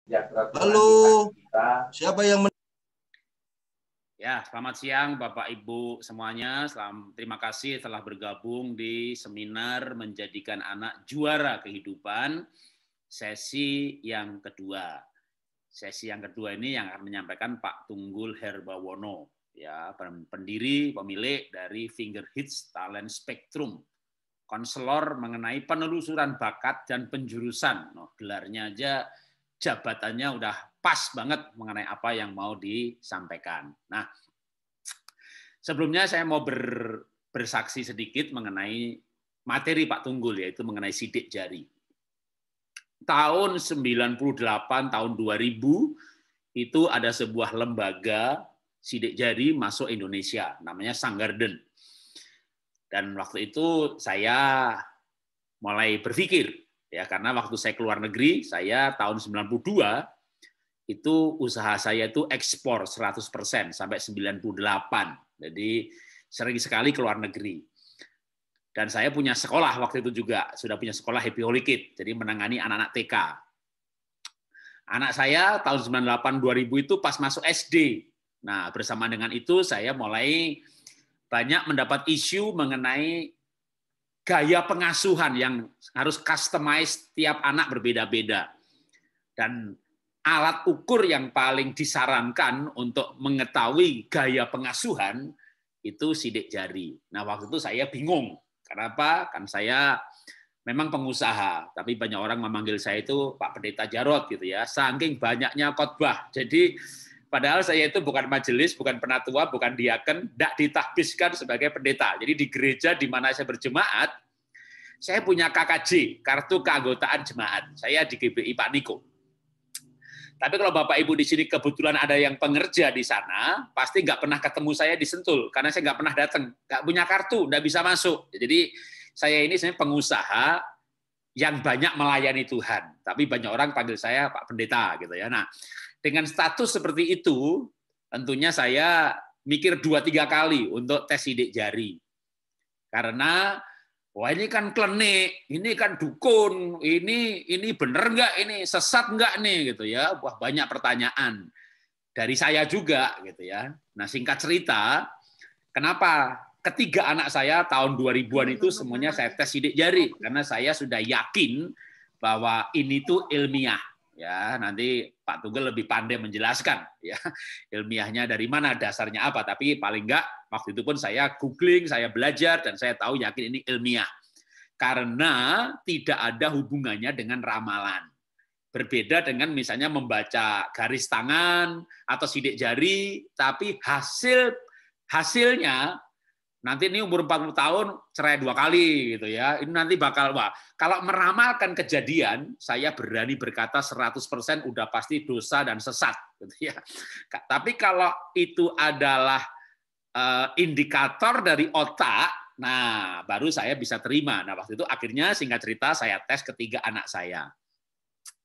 Halo, siapa yang Ya, selamat siang Bapak Ibu semuanya. Terima kasih telah bergabung di seminar Menjadikan Anak Juara Kehidupan, sesi yang kedua. Sesi yang kedua ini yang akan menyampaikan Pak Tunggul Herbawono, ya, pendiri pemilik dari Finger Hits Talent Spectrum, konselor mengenai penelusuran bakat dan penjurusan. Gelarnya aja, jabatannya udah pas banget mengenai apa yang mau disampaikan. Nah, sebelumnya saya mau bersaksi sedikit mengenai materi Pak Tunggul, yaitu mengenai sidik jari. Tahun 98, tahun 2000, itu ada sebuah lembaga sidik jari masuk Indonesia, namanya Sanggarden. Dan waktu itu saya mulai berpikir, ya, karena waktu saya keluar negeri, saya tahun 92, itu usaha saya itu ekspor 100% sampai 98. Jadi sering sekali keluar negeri. Dan saya punya sekolah waktu itu juga, sudah punya sekolah Happy Holy Kid, jadi menangani anak-anak TK. Anak saya tahun 98-2000 itu pas masuk SD. Nah, bersama dengan itu saya mulai banyak mendapat isu mengenai gaya pengasuhan yang harus customize, tiap anak berbeda-beda. Dan alat ukur yang paling disarankan untuk mengetahui gaya pengasuhan itu sidik jari. Nah, waktu itu saya bingung. Kenapa? Kan saya memang pengusaha, tapi banyak orang memanggil saya itu Pak Pendeta Jarot gitu ya. Saking banyaknya khotbah. Jadi padahal saya itu bukan majelis, bukan penatua, bukan diaken, tidak ditahbiskan sebagai pendeta. Jadi di gereja di mana saya berjemaat, saya punya KKJ, kartu keanggotaan jemaat. Saya di GBI Pak Niko. Tapi kalau Bapak Ibu di sini kebetulan ada yang pengerja di sana, pasti nggak pernah ketemu saya di Sentul, karena saya nggak pernah datang, nggak punya kartu, nggak bisa masuk. Jadi saya ini sebenarnya pengusaha yang banyak melayani Tuhan, tapi banyak orang panggil saya Pak Pendeta gitu ya. Nah, dengan status seperti itu, tentunya saya mikir 2-3 kali untuk tes sidik jari. Karena wah ini kan klinik, ini kan dukun, ini bener nggak, ini sesat nggak nih gitu ya. Wah banyak pertanyaan dari saya juga gitu ya. Nah singkat cerita, kenapa ketiga anak saya tahun 2000-an itu semuanya saya tes sidik jari karena saya sudah yakin bahwa ini tuh ilmiah. Ya, nanti Pak Tunggul lebih pandai menjelaskan ya ilmiahnya dari mana, dasarnya apa, tapi paling enggak waktu itu pun saya googling, saya belajar dan saya tahu yakin ini ilmiah. Karena tidak ada hubungannya dengan ramalan. Berbeda dengan misalnya membaca garis tangan atau sidik jari, tapi hasilnya nanti ini umur 40 tahun cerai 2 kali gitu ya. Ini nanti bakal, wah, kalau meramalkan kejadian, saya berani berkata 100% udah pasti dosa dan sesat gitu ya. Tapi kalau itu adalah indikator dari otak, nah baru saya bisa terima. Nah waktu itu akhirnya singkat cerita saya tes ketiga anak saya.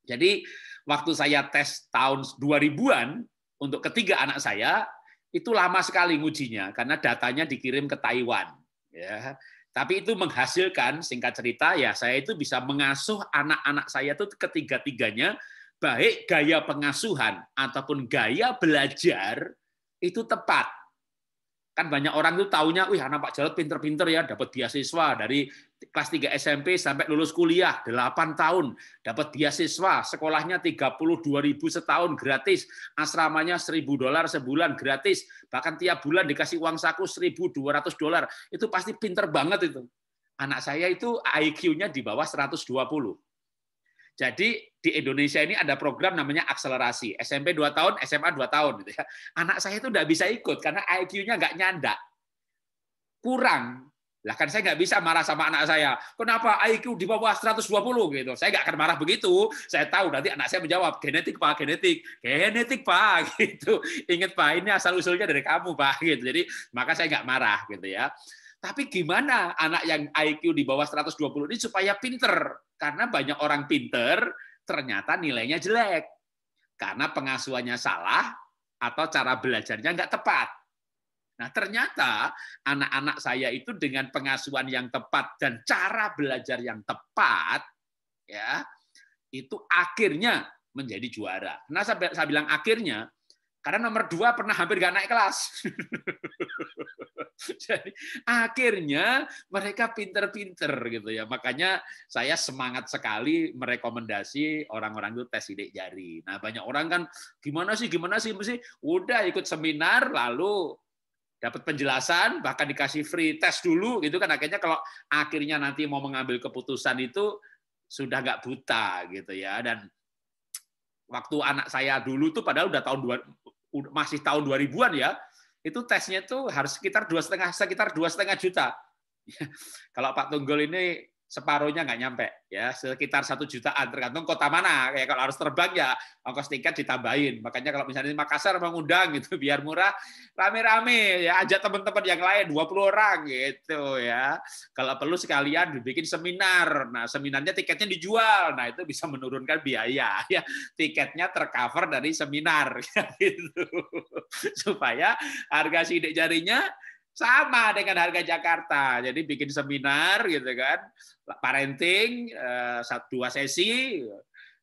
Jadi waktu saya tes tahun 2000-an untuk ketiga anak saya, itu lama sekali ngujinya karena datanya dikirim ke Taiwan. Ya. Tapi itu menghasilkan, singkat cerita, ya saya itu bisa mengasuh anak-anak saya itu ketiga-tiganya, baik gaya pengasuhan ataupun gaya belajar itu tepat. Kan banyak orang tuh taunya, wih anak Pak Jarot pinter-pinter ya, dapat beasiswa dari kelas 3 SMP sampai lulus kuliah, 8 tahun, dapat beasiswa, sekolahnya 32.000 setahun gratis, asramanya $1.000 sebulan gratis, bahkan tiap bulan dikasih uang saku $1.200, itu pasti pinter banget itu. Anak saya itu IQ-nya di bawah 120. Jadi di Indonesia ini ada program namanya akselerasi. SMP 2 tahun, SMA 2 tahun. Gitu ya. Anak saya itu nggak bisa ikut karena IQ-nya nggak nyandak. Kurang. Lah kan saya nggak bisa marah sama anak saya. Kenapa IQ di bawah 120 gitu. Saya nggak akan marah begitu. Saya tahu nanti anak saya menjawab, genetik Pak, genetik. Genetik Pak gitu. Ingat Pak, ini asal usulnya dari kamu Pak gitu. Jadi maka saya nggak marah gitu ya. Tapi gimana anak yang IQ di bawah 120 ini supaya pinter? Karena banyak orang pinter ternyata nilainya jelek. Karena pengasuhannya salah atau cara belajarnya nggak tepat. Nah, ternyata anak-anak saya itu dengan pengasuhan yang tepat dan cara belajar yang tepat, ya, itu akhirnya menjadi juara. Nah, saya bilang akhirnya, karena nomor 2 pernah hampir nggak naik kelas. Jadi akhirnya mereka pinter-pinter gitu ya. Makanya saya semangat sekali merekomendasi orang-orang itu tes sidik jari. Nah, banyak orang kan gimana sih mesti udah ikut seminar lalu dapat penjelasan, bahkan dikasih free tes dulu gitu kan. Akhirnya kalau akhirnya nanti mau mengambil keputusan itu sudah nggak buta gitu ya. Dan waktu anak saya dulu tuh padahal udah masih tahun 2000-an ya, itu tesnya tuh harus sekitar 2,5 juta. Kalau Pak Tunggul ini separuhnya nggak nyampe, ya sekitar 1 jutaan, tergantung kota mana. Kayak kalau harus terbang ya ongkos tiket ditambahin. Makanya kalau misalnya di Makassar mengundang gitu biar murah, rame-rame ya, ajak teman-teman yang lain 20 orang gitu ya. Kalau perlu sekalian dibikin seminar. Nah, seminarnya tiketnya dijual. Nah, itu bisa menurunkan biaya ya. Tiketnya tercover dari seminar gitu. Supaya harga sidik jarinya sama dengan harga Jakarta. Jadi bikin seminar gitu kan, parenting 2 sesi,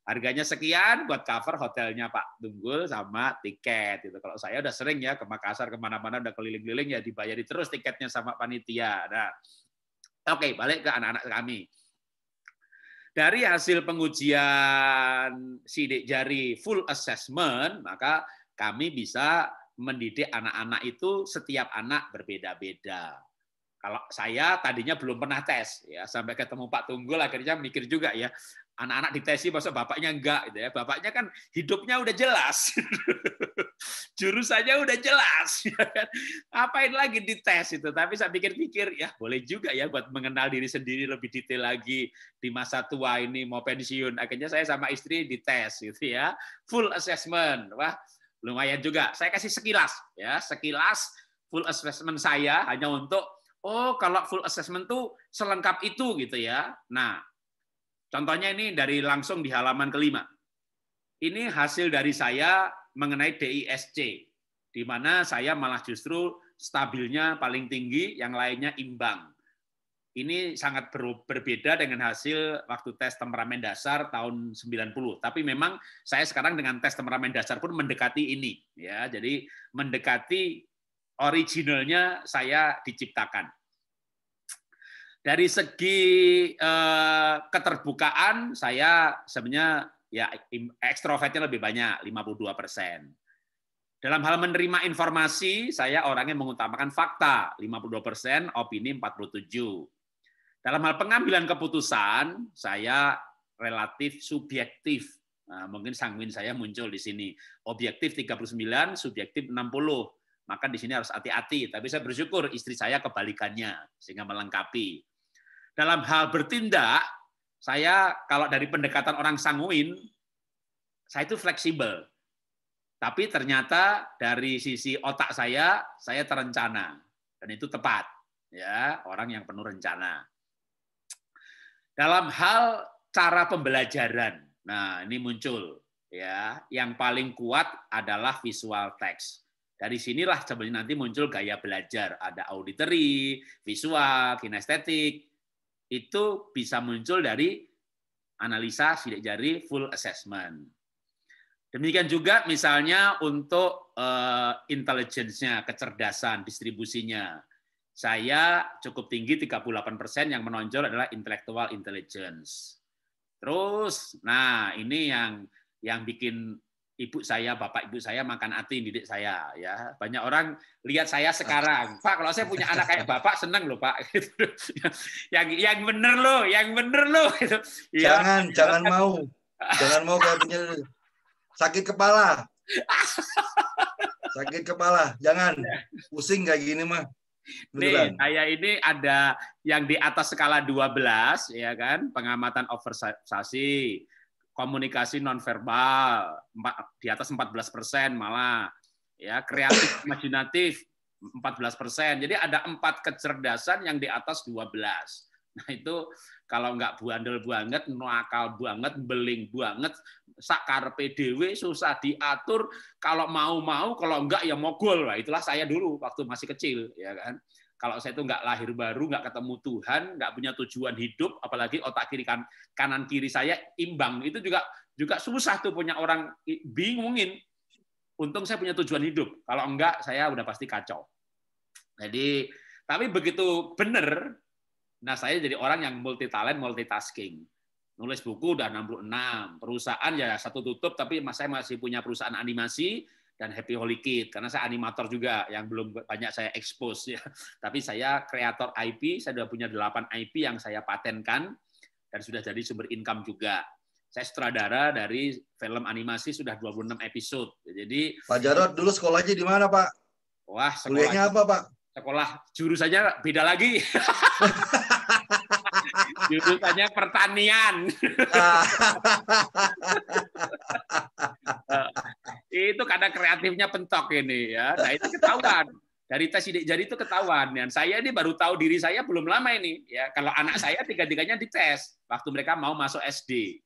harganya sekian buat cover hotelnya Pak Tunggul sama tiket. Gitu. Kalau saya udah sering ya ke Makassar kemana-mana udah keliling-keliling ya dibayari terus tiketnya sama panitia. Nah, oke, balik ke anak-anak kami. Dari hasil pengujian sidik jari full assessment, maka kami bisa mendidik anak-anak itu setiap anak berbeda-beda. Kalau saya tadinya belum pernah tes, ya sampai ketemu Pak Tunggul akhirnya mikir juga ya, anak-anak ditesi masa bapaknya enggak gitu ya. Bapaknya kan hidupnya udah jelas. Jurusannya udah jelas, ya kan? Ngapain lagi dites itu? Tapi saya pikir-pikir ya boleh juga ya buat mengenal diri sendiri lebih detail lagi di masa tua ini mau pensiun. Akhirnya saya sama istri dites gitu ya, full assessment. Wah, lumayan juga. Saya kasih sekilas ya, sekilas full assessment saya hanya untuk kalau full assessment tuh selengkap itu gitu ya. Nah, contohnya ini dari langsung di halaman ke-5. Ini hasil dari saya mengenai DISC, di mana saya malah justru stabilnya paling tinggi, yang lainnya imbang. Ini sangat berbeda dengan hasil waktu tes temperamen dasar tahun 90. Tapi memang saya sekarang dengan tes temperamen dasar pun mendekati ini. Ya, jadi mendekati originalnya saya diciptakan. Dari segi keterbukaan, saya sebenarnya ya ekstrovertnya lebih banyak, 52%. Dalam hal menerima informasi, saya orangnya mengutamakan fakta, 52%, opini 47%. Dalam hal pengambilan keputusan, saya relatif subjektif. Nah, mungkin sanguin saya muncul di sini. Objektif 39, subjektif 60. Maka di sini harus hati-hati. Tapi saya bersyukur istri saya kebalikannya, sehingga melengkapi. Dalam hal bertindak, saya kalau dari pendekatan orang sanguin, saya itu fleksibel. Tapi ternyata dari sisi otak saya terencana. Dan itu tepat. Ya, orang yang penuh rencana. Dalam hal cara pembelajaran, nah ini muncul ya, yang paling kuat adalah visual text. Dari sinilah sebenarnya nanti muncul gaya belajar, ada auditory, visual, kinestetik, itu bisa muncul dari analisa sidik jari full assessment. Demikian juga misalnya untuk intelligence-nya, kecerdasan, distribusinya. Saya cukup tinggi 38%, yang menonjol adalah intellectual intelligence. Terus, nah ini yang bikin ibu saya, bapak ibu saya makan hati didik saya ya. Banyak orang lihat saya sekarang, Pak, kalau saya punya anak kayak bapak seneng loh Pak. yang bener loh, gitu. Jangan mau kayak punya sakit kepala. Sakit kepala, jangan pusing kayak gini mah. Nih, saya ini ada yang di atas skala 12, ya kan, pengamatan observasi, komunikasi nonverbal, di atas 14% malah, ya, kreatif imajinatif 14%. Jadi ada 4 kecerdasan yang di atas 12. Nah itu kalau nggak bandel banget, nakal banget, beling banget, sakarpe dewe, susah diatur, kalau mau, kalau enggak ya mogol. Nah, itulah saya dulu waktu masih kecil, ya kan. kalau saya itu nggak lahir baru, nggak ketemu Tuhan, nggak punya tujuan hidup, apalagi otak kiri kanan kiri saya imbang, itu juga susah tuh punya orang bingungin. Untung saya punya tujuan hidup. Kalau enggak, saya udah pasti kacau. Jadi, tapi begitu benar, nah saya jadi orang yang multi talent, multitasking. Nulis buku udah 66, perusahaan ya satu tutup, tapi saya masih punya perusahaan animasi dan Happy Holy Kid, karena saya animator juga yang belum banyak saya expose ya. Tapi saya kreator IP, saya sudah punya 8 IP yang saya patenkan dan sudah jadi sumber income juga. Saya sutradara dari film animasi sudah 26 episode. Jadi Pak Jarod dulu sekolahnya di mana, Pak? Wah, kuliahnya apa, Pak? Sekolah jurusannya beda lagi. Jurusannya pertanian. Itu karena kreatifnya pentok ini ya. Nah, itu ketahuan. Dari tes sidik jari itu ketahuan. Dan saya ini baru tahu diri saya belum lama ini ya. Kalau anak saya tiga-tiganya dites waktu mereka mau masuk SD.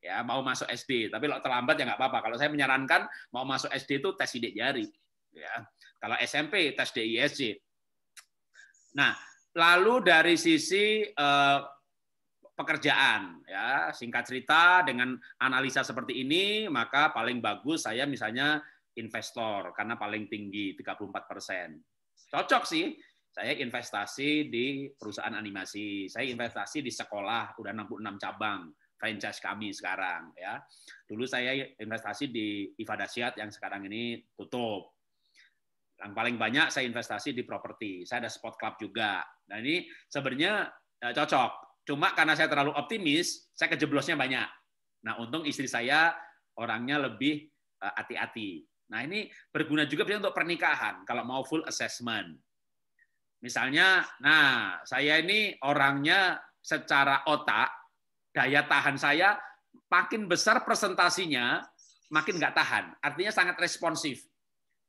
Ya, mau masuk SD. Tapi kalau terlambat ya nggak apa-apa. Kalau saya menyarankan mau masuk SD itu tes sidik jari. Ya. Kalau SMP tes DISC. Nah, lalu dari sisi pekerjaan, ya singkat cerita dengan analisa seperti ini, maka paling bagus saya misalnya investor karena paling tinggi 34%. Cocok sih, saya investasi di perusahaan animasi, saya investasi di sekolah, udah 66 cabang franchise kami sekarang, ya. Dulu saya investasi di IFA Dasyat yang sekarang ini tutup. Yang paling banyak saya investasi di properti. Saya ada sport club juga. Nah ini sebenarnya cocok. Cuma karena saya terlalu optimis, saya kejeblosnya banyak. Nah untung istri saya orangnya lebih hati-hati. Nah ini berguna juga untuk pernikahan. Kalau mau full assessment. Misalnya, nah saya ini orangnya secara otak, daya tahan saya makin besar presentasinya, makin nggak tahan. Artinya sangat responsif.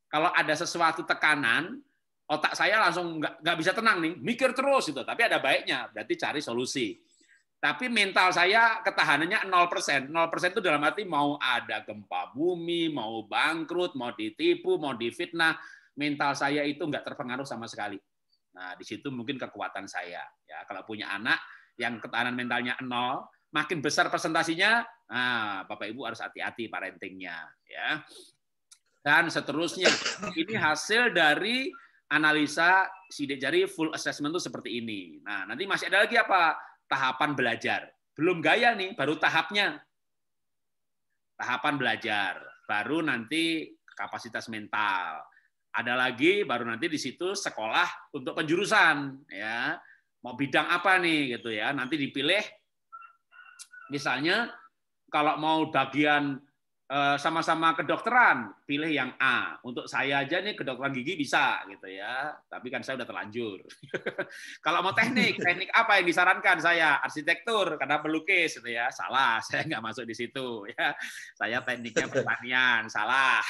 Kalau ada sesuatu tekanan, otak saya langsung nggak bisa tenang nih, mikir terus itu. Tapi ada baiknya, berarti cari solusi. Tapi mental saya ketahanannya 0%. 0% itu dalam arti mau ada gempa bumi, mau bangkrut, mau ditipu, mau difitnah, mental saya itu nggak terpengaruh sama sekali. Nah, di situ mungkin kekuatan saya. Ya, kalau punya anak yang ketahanan mentalnya 0, makin besar presentasinya, nah, Bapak Ibu harus hati-hati parentingnya. Ya. Dan seterusnya. Ini hasil dari analisa sidik jari full assessment itu seperti ini. Nah, nanti masih ada lagi apa? Tahapan belajar. Belum gaya nih, baru tahapnya. Tahapan belajar. Baru nanti kapasitas mental. Ada lagi, baru nanti di situ sekolah untuk penjurusan. Ya, mau bidang apa nih gitu ya? Nanti dipilih. Misalnya, kalau mau bagian sama-sama kedokteran, pilih yang A. Untuk saya aja nih kedokteran gigi bisa gitu ya, tapi kan saya udah terlanjur. Kalau mau teknik apa yang disarankan saya? Arsitektur karena pelukis gitu ya. Salah, saya nggak masuk di situ ya. Saya tekniknya pertanian, salah.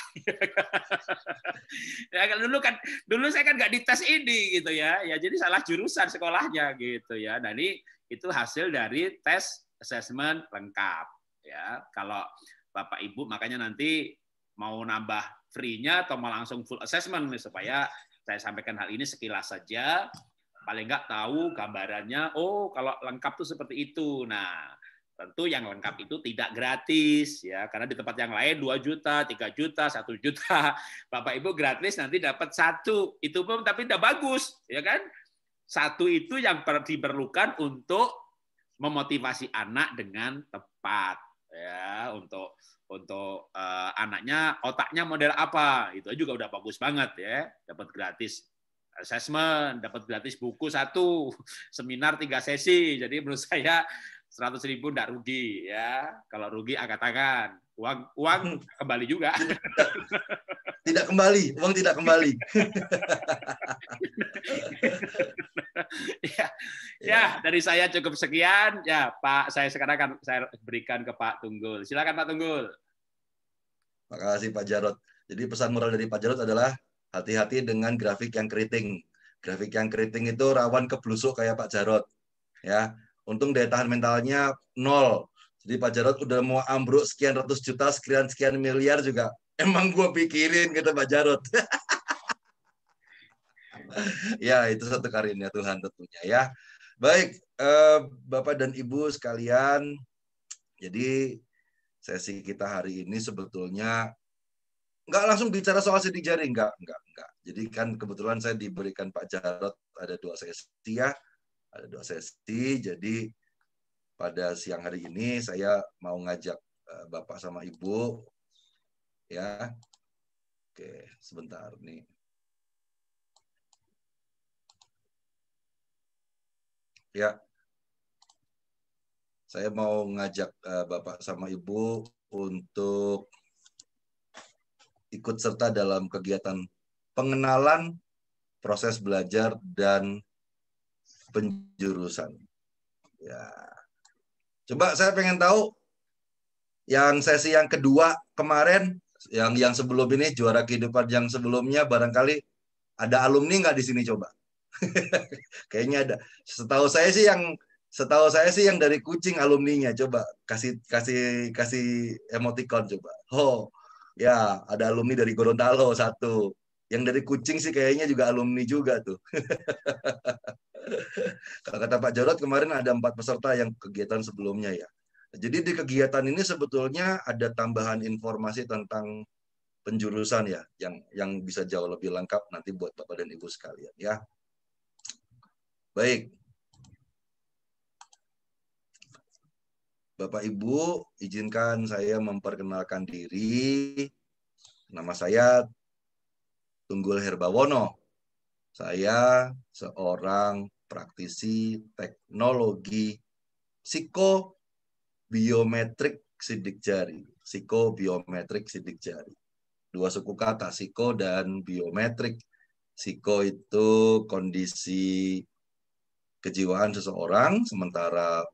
Ya dulu saya kan nggak dites ini gitu ya. Ya jadi salah jurusan sekolahnya gitu ya. Nah ini itu hasil dari tes assessment lengkap ya. Kalau Bapak Ibu makanya nanti mau nambah free-nya atau mau langsung full assessment supaya saya sampaikan hal ini sekilas saja, paling nggak tahu gambarannya. Oh, kalau lengkap tuh seperti itu. Nah, tentu yang lengkap itu tidak gratis ya, karena di tempat yang lain 2 juta, 3 juta, 1 juta. Bapak Ibu gratis nanti dapat 1. Itu pun tapi udah bagus, ya kan? 1 itu yang diperlukan untuk memotivasi anak dengan tepat. Ya, untuk anaknya otaknya model apa itu juga udah bagus banget ya, dapat gratis assessment, dapat gratis buku 1, seminar 3 sesi. Jadi menurut saya 100.000 enggak rugi ya. Kalau rugi angkat tangan, uang kembali juga. Tidak kembali, uang tidak kembali. Ya, dari saya cukup sekian. Ya, Pak, saya sekarang akan saya berikan ke Pak Tunggul. Silakan Pak Tunggul. Terima kasih Pak Jarod. Jadi pesan moral dari Pak Jarod adalah hati-hati dengan grafik yang keriting. Grafik yang keriting itu rawan keblusuk kayak Pak Jarod. Ya, untung daya tahan mentalnya 0. Jadi Pak Jarod udah mau ambruk sekian ratus juta, sekian miliar juga. Emang gue pikirin gitu Pak Jarod. Ya, itu satu karunia Tuhan tentunya ya. Baik, Bapak dan Ibu sekalian, jadi sesi kita hari ini sebetulnya nggak langsung bicara soal sidik jari, enggak. Jadi kan kebetulan saya diberikan Pak Jarot ada 2 sesi ya, ada 2 sesi. Jadi pada siang hari ini saya mau ngajak Bapak sama Ibu ya. Oke, sebentar nih. Ya, saya mau ngajak Bapak sama Ibu untuk ikut serta dalam kegiatan pengenalan proses belajar dan penjurusan. Ya, coba saya pengen tahu yang sesi yang kedua kemarin, yang sebelum ini juara kehidupan yang sebelumnya barangkali ada alumni nggak di sini coba? Kayaknya ada. Setahu saya sih yang dari Kucing alumninya. Coba kasih emoticon coba. Oh, ya ada alumni dari Gorontalo satu. Yang dari Kucing sih kayaknya juga alumni juga tuh. Kalau kata Pak Jarot kemarin ada 4 peserta yang kegiatan sebelumnya ya. Jadi di kegiatan ini sebetulnya ada tambahan informasi tentang penjurusan ya, yang bisa jauh lebih lengkap nanti buat Bapak dan Ibu sekalian ya. Baik. Bapak Ibu, izinkan saya memperkenalkan diri. Nama saya Tunggul Herbawono. Saya seorang praktisi teknologi psikobiometrik sidik jari. Psikobiometrik sidik jari. 2 suku kata, psiko dan biometrik. Psiko itu kondisi kejiwaan seseorang, sementara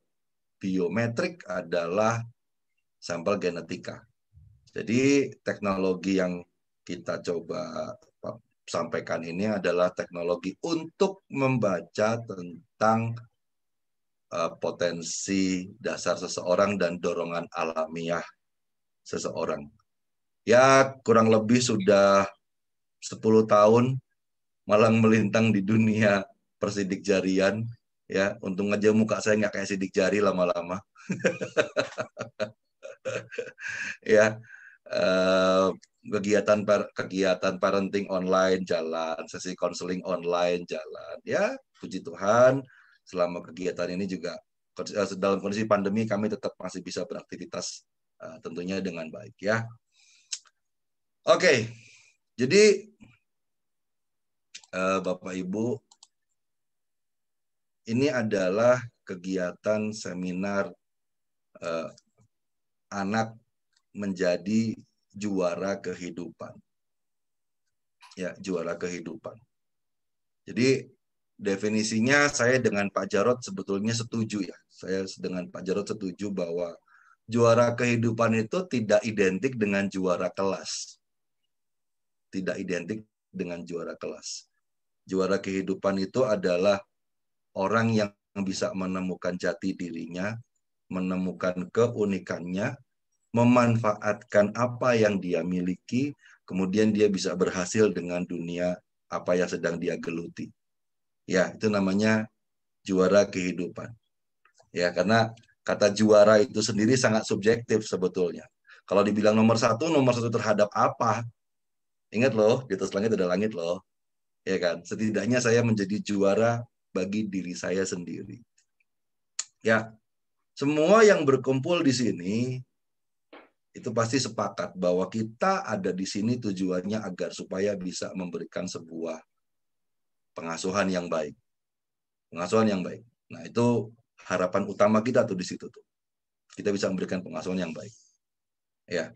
biometrik adalah sampel genetika. Jadi teknologi yang kita coba sampaikan ini adalah teknologi untuk membaca tentang potensi dasar seseorang dan dorongan alamiah seseorang. Ya, kurang lebih sudah 10 tahun malang melintang di dunia persidik jarian. Ya, untung aja muka saya nggak kayak sidik jari lama-lama. Ya, kegiatan parenting online jalan, sesi konseling online jalan. Ya, puji Tuhan, selama kegiatan ini juga dalam kondisi pandemi kami tetap masih bisa beraktivitas tentunya dengan baik ya. Oke, jadi Bapak Ibu, ini adalah kegiatan seminar anak menjadi juara kehidupan. Ya, juara kehidupan. Jadi definisinya saya dengan Pak Jarot sebetulnya setuju ya. Saya dengan Pak Jarot setuju bahwa juara kehidupan itu tidak identik dengan juara kelas. Tidak identik dengan juara kelas. Juara kehidupan itu adalah orang yang bisa menemukan jati dirinya, menemukan keunikannya, memanfaatkan apa yang dia miliki, kemudian dia bisa berhasil dengan dunia apa yang sedang dia geluti. Ya, itu namanya juara kehidupan. Ya, karena kata juara itu sendiri sangat subjektif sebetulnya. Kalau dibilang nomor satu terhadap apa? Ingat loh, di atas langit ada langit loh. Ya kan? Setidaknya saya menjadi juara bagi diri saya sendiri. Ya, semua yang berkumpul di sini itu pasti sepakat bahwa kita ada di sini tujuannya agar supaya bisa memberikan sebuah pengasuhan yang baik. Pengasuhan yang baik. Nah, itu harapan utama kita tuh di situ tuh. Kita bisa memberikan pengasuhan yang baik. Ya.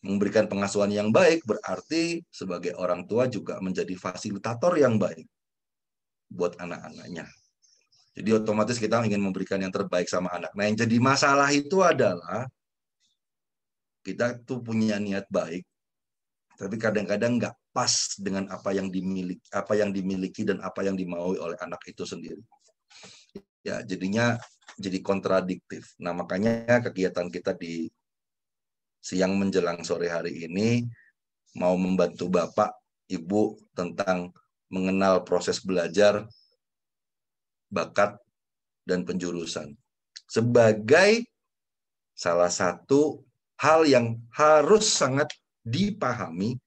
Memberikan pengasuhan yang baik berarti sebagai orang tua juga menjadi fasilitator yang baik buat anak-anaknya. Jadi otomatis kita ingin memberikan yang terbaik sama anak. Nah, yang jadi masalah itu adalah kita tuh punya niat baik, tapi kadang-kadang nggak pas dengan apa yang dimiliki dan apa yang dimaui oleh anak itu sendiri. Ya, jadinya jadi kontradiktif. Nah, makanya kegiatan kita di siang menjelang sore hari ini mau membantu Bapak, Ibu tentang mengenal proses belajar, bakat, dan penjurusan sebagai salah satu hal yang harus sangat dipahami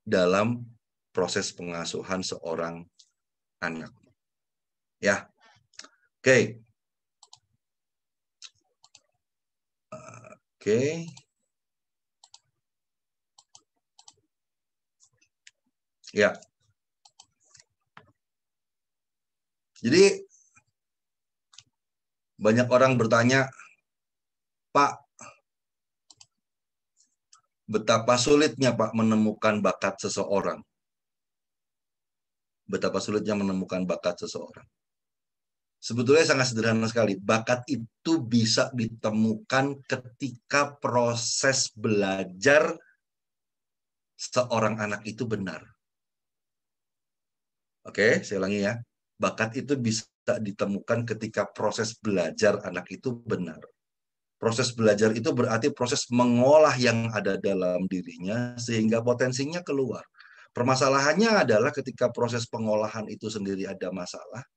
dalam proses pengasuhan seorang anak. Ya, oke. Oke. Ya. Jadi banyak orang bertanya, Pak, betapa sulitnya Pak menemukan bakat seseorang. Betapa sulitnya menemukan bakat seseorang. Sebetulnya sangat sederhana sekali. Bakat itu bisa ditemukan ketika proses belajar seorang anak itu benar. Oke, saya ulangi ya. Bakat itu bisa ditemukan ketika proses belajar anak itu benar. Proses belajar itu berarti proses mengolah yang ada dalam dirinya sehingga potensinya keluar. Permasalahannya adalah ketika proses pengolahan itu sendiri ada masalah,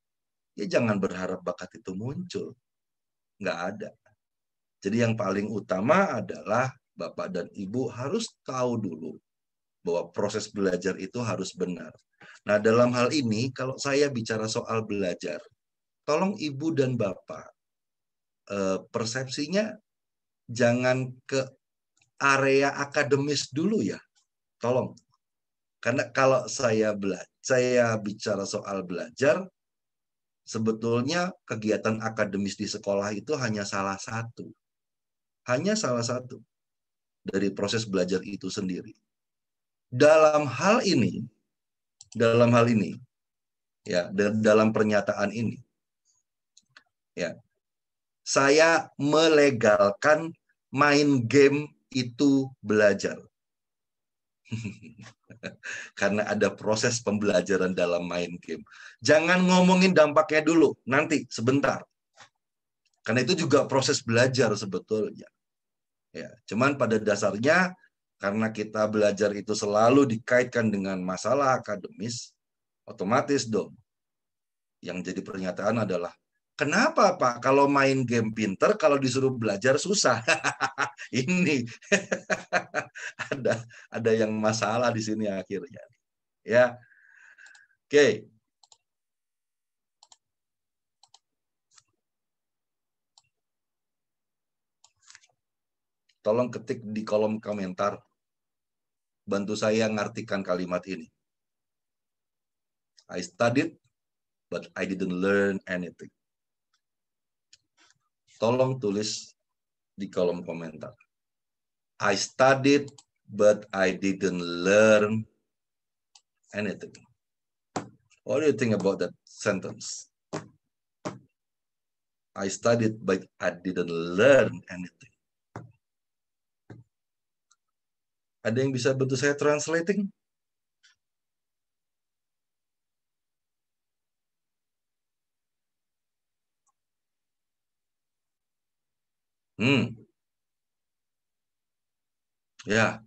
ya jangan berharap bakat itu muncul. Nggak ada. Jadi yang paling utama adalah Bapak dan Ibu harus tahu dulu bahwa proses belajar itu harus benar. Nah, dalam hal ini, kalau saya bicara soal belajar, tolong Ibu dan Bapak persepsinya jangan ke area akademis dulu ya, tolong. Karena kalau saya bicara soal belajar, sebetulnya kegiatan akademis di sekolah itu hanya salah satu dari proses belajar itu sendiri. Dalam hal ini, ya, dalam pernyataan ini, ya, saya melegalkan main game itu belajar. Karena ada proses pembelajaran dalam main game. Jangan ngomongin dampaknya dulu, nanti sebentar. Karena itu juga proses belajar sebetulnya. Ya, cuman pada dasarnya karena kita belajar itu selalu dikaitkan dengan masalah akademis, otomatis dong. Yang jadi pernyataan adalah, kenapa Pak kalau main game pinter, kalau disuruh belajar susah? Ini ada yang masalah di sini akhirnya. Ya, oke. Tolong ketik di kolom komentar. Bantu saya ngartikan kalimat ini. I studied, but I didn't learn anything. Tolong tulis di kolom komentar. I studied, but I didn't learn anything. What do you think about that sentence? I studied, but I didn't learn anything. Ada yang bisa bantu saya translating? Ya,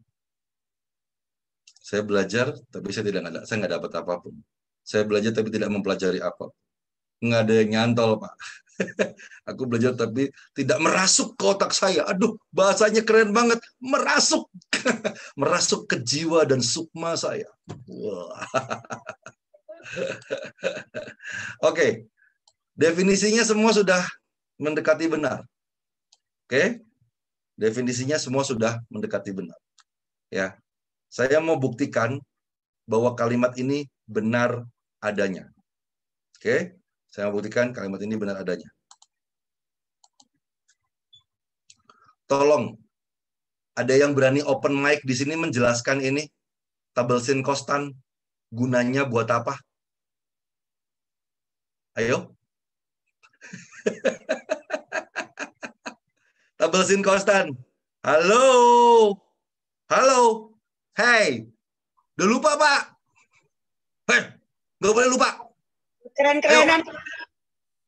saya belajar, tapi saya nggak dapat apapun. Saya belajar tapi tidak mempelajari apa. Nggak ada yang nyantol, Pak. Aku belajar tapi tidak merasuk ke otak saya. Aduh, bahasanya keren banget. Merasuk. Merasuk ke jiwa dan sukma saya. Wah. Oke. Definisinya semua sudah mendekati benar. Oke. Definisinya semua sudah mendekati benar. Ya. Saya mau buktikan bahwa kalimat ini benar adanya. Oke. Saya mau buktikan kalimat ini benar adanya. Tolong, ada yang berani open mic di sini menjelaskan ini? Tabel sin kostan gunanya buat apa? Ayo. Tabel sin kostan. Halo. Halo. Hey. Udah lupa, Pak? Hei, nggak boleh lupa. Keren-kerenan.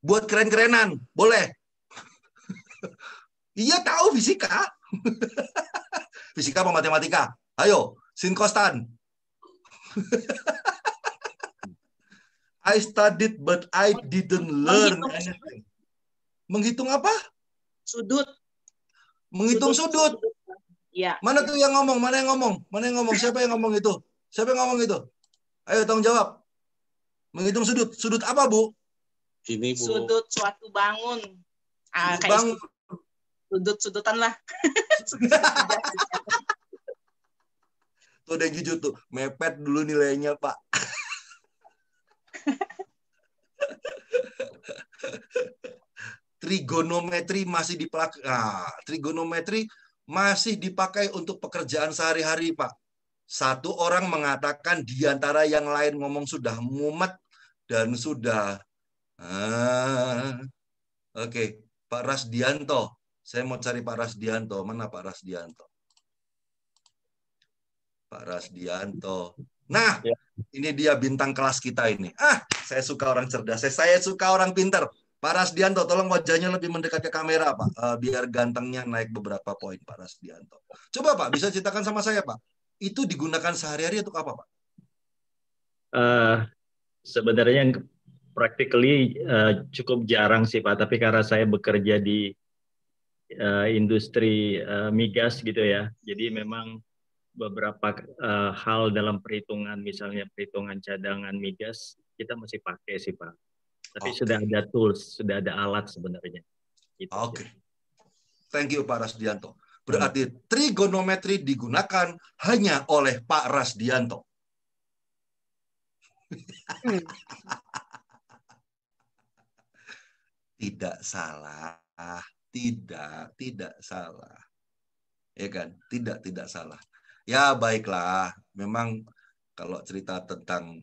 Buat keren-kerenan. Boleh. Iya, tahu fisika. Fisika apa matematika? Ayo, sin kostan. I studied but I didn't learn anything. Menghitung apa? Sudut. Menghitung sudut. Ya. Mana tuh yang ngomong? Mana yang ngomong? Mana yang ngomong? Siapa yang ngomong itu? Siapa yang ngomong itu? Ayo tanggung jawab. Menghitung sudut. Sudut apa, Bu? Ini, Bu. Sudut suatu bangun. Sudut Kayak bangun. Sudut-sudutan lah. Tuh udah jujur tuh. Mepet dulu nilainya, Pak. Trigonometri masih dipakai. Nah, trigonometri masih dipakai untuk pekerjaan sehari-hari, Pak. Satu orang mengatakan di antara yang lain ngomong sudah mumet dan sudah. Oke, Pak Rasdianto. Saya mau cari Pak Rasdianto. Mana Pak Rasdianto? Pak Rasdianto. Nah, ini dia bintang kelas kita ini. Saya suka orang cerdas. Saya suka orang pintar. Pak Rasdianto, tolong wajahnya lebih mendekat ke kamera, Pak. Biar gantengnya naik beberapa poin, Pak Rasdianto. Coba, Pak, bisa ceritakan sama saya, Pak. Itu digunakan sehari-hari untuk apa, Pak? Sebenarnya practically cukup jarang sih, Pak. Tapi karena saya bekerja di industri migas gitu ya. Jadi memang beberapa hal dalam perhitungan, misalnya perhitungan cadangan migas, kita masih pakai sih, Pak. Tapi sudah ada tools, sudah ada alat sebenarnya. Gitu. Oke. Thank you, Pak Rasdianto. Berarti trigonometri digunakan hanya oleh Pak Rasdianto. Tidak salah. Tidak salah. Ya kan? Tidak salah. Ya baiklah. Memang kalau cerita tentang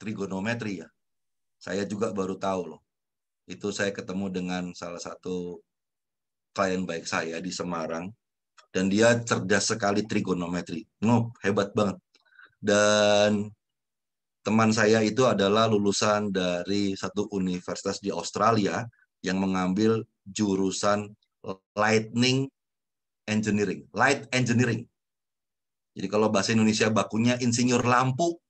trigonometri ya, saya juga baru tahu loh. Itu saya ketemu dengan salah satu klien baik saya di Semarang. Dan dia cerdas sekali trigonometri. Hebat banget. Dan teman saya itu adalah lulusan dari satu universitas di Australia yang mengambil jurusan light engineering. Jadi kalau bahasa Indonesia bakunya insinyur lampu.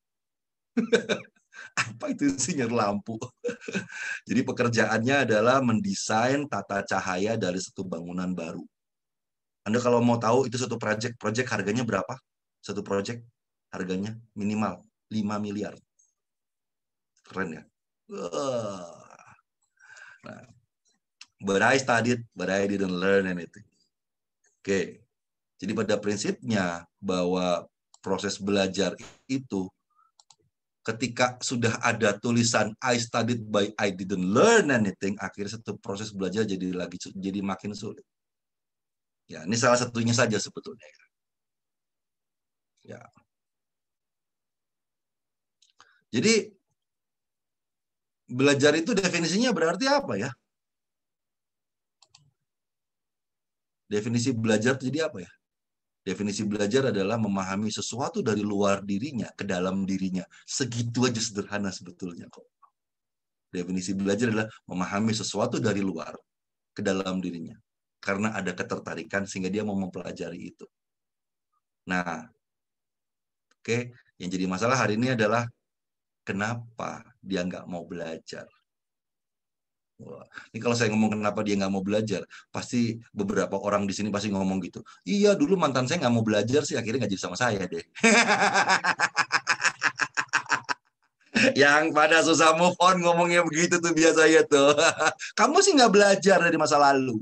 Apa itu insinyur lampu? Jadi pekerjaannya adalah mendesain tata cahaya dari satu bangunan baru. Anda kalau mau tahu itu satu proyek harganya berapa? Satu proyek harganya minimal 5 miliar. Keren ya? Nah, but I studied, but I didn't learn anything. Oke. Jadi pada prinsipnya bahwa proses belajar itu ketika sudah ada tulisan I studied but I didn't learn anything, akhirnya satu proses belajar jadi makin sulit. Ya, ini salah satunya saja sebetulnya. Ya. Jadi belajar itu definisinya berarti apa ya? Definisi belajar itu jadi apa ya? Definisi belajar adalah memahami sesuatu dari luar dirinya ke dalam dirinya. Segitu aja sederhana sebetulnya kok. Definisi belajar adalah memahami sesuatu dari luar ke dalam dirinya. Karena ada ketertarikan sehingga dia mau mempelajari itu. Nah, oke, yang jadi masalah hari ini adalah kenapa dia nggak mau belajar. Wah, ini kalau saya ngomong kenapa dia nggak mau belajar, pasti beberapa orang di sini pasti ngomong gitu. Iya, dulu mantan saya nggak mau belajar sih, akhirnya nggak jadi sama saya deh. Yang pada susah move on ngomongnya begitu tuh biasanya tuh. Kamu sih nggak belajar dari masa lalu.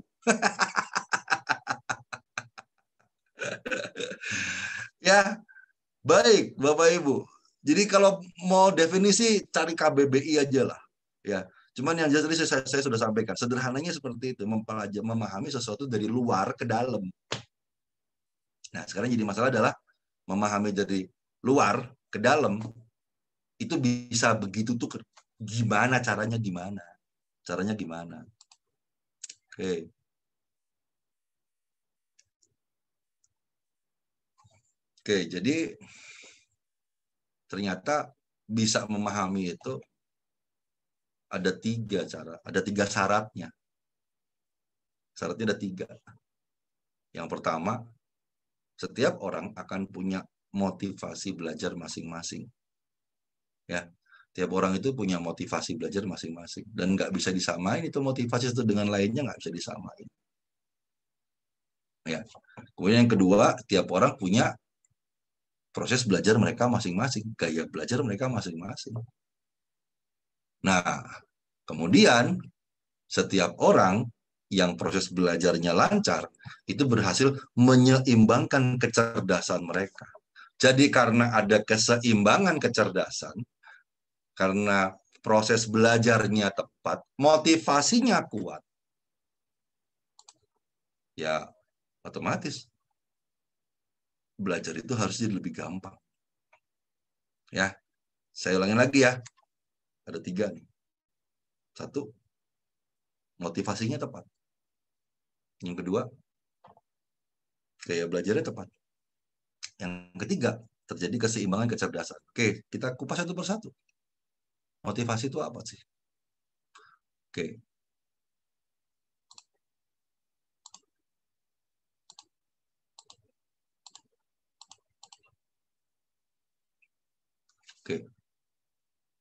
Ya, baik Bapak Ibu. Jadi kalau mau definisi cari KBBI aja lah. Ya. Cuman yang jelas tadi saya sudah sampaikan. Sederhananya seperti itu. Memahami sesuatu dari luar ke dalam. Nah, sekarang jadi masalah adalah memahami dari luar ke dalam. Itu bisa begitu tuh. Gimana caranya gimana? Caranya gimana? Oke. Oke, jadi ternyata bisa memahami itu ada 3 cara, ada 3 syaratnya. Syaratnya ada 3. Yang pertama, setiap orang akan punya motivasi belajar masing-masing. Ya, Tiap orang itu punya motivasi belajar masing-masing. Dan nggak bisa disamain itu motivasi satu dengan lainnya, nggak bisa disamain. Ya. Kemudian yang kedua, tiap orang punya proses belajar mereka masing-masing. Gaya belajar mereka masing-masing. Nah, kemudian setiap orang yang proses belajarnya lancar, itu berhasil menyeimbangkan kecerdasan mereka. Jadi karena ada keseimbangan kecerdasan, karena proses belajarnya tepat, motivasinya kuat, ya otomatis belajar itu harus jadi lebih gampang. Ya, saya ulangin lagi ya. Ada 3 nih. 1, motivasinya tepat. Yang kedua, gaya belajarnya tepat. Yang ketiga, terjadi keseimbangan kecerdasan. Oke, kita kupas satu persatu. Motivasi itu apa sih? Oke. Oke.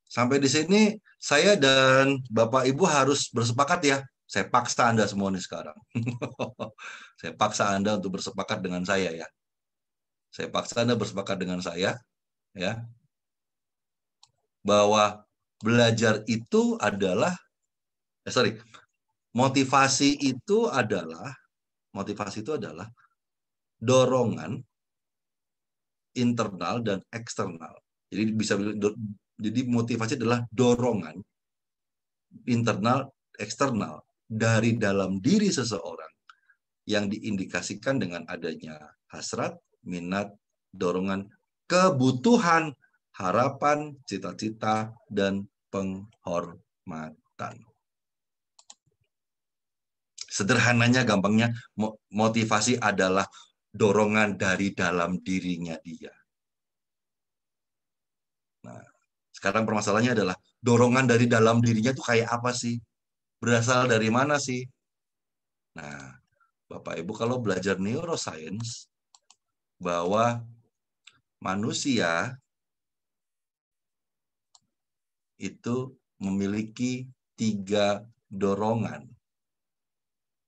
Sampai di sini saya dan Bapak Ibu harus bersepakat ya. Saya paksa Anda semua nih sekarang. Saya paksa Anda untuk bersepakat dengan saya ya. Saya paksa Anda bersepakat dengan saya ya. Bahwa belajar itu adalah motivasi itu adalah dorongan internal dan eksternal. Jadi motivasi adalah dorongan internal eksternal dari dalam diri seseorang yang diindikasikan dengan adanya hasrat, minat, dorongan, kebutuhan, harapan, cita-cita, dan penghormatan. Sederhananya, gampangnya, motivasi adalah dorongan dari dalam dirinya dia. Nah, sekarang permasalahannya adalah dorongan dari dalam dirinya itu kayak apa sih? Berasal dari mana sih? Nah, Bapak Ibu kalau belajar neuroscience, bahwa manusia itu memiliki 3 dorongan.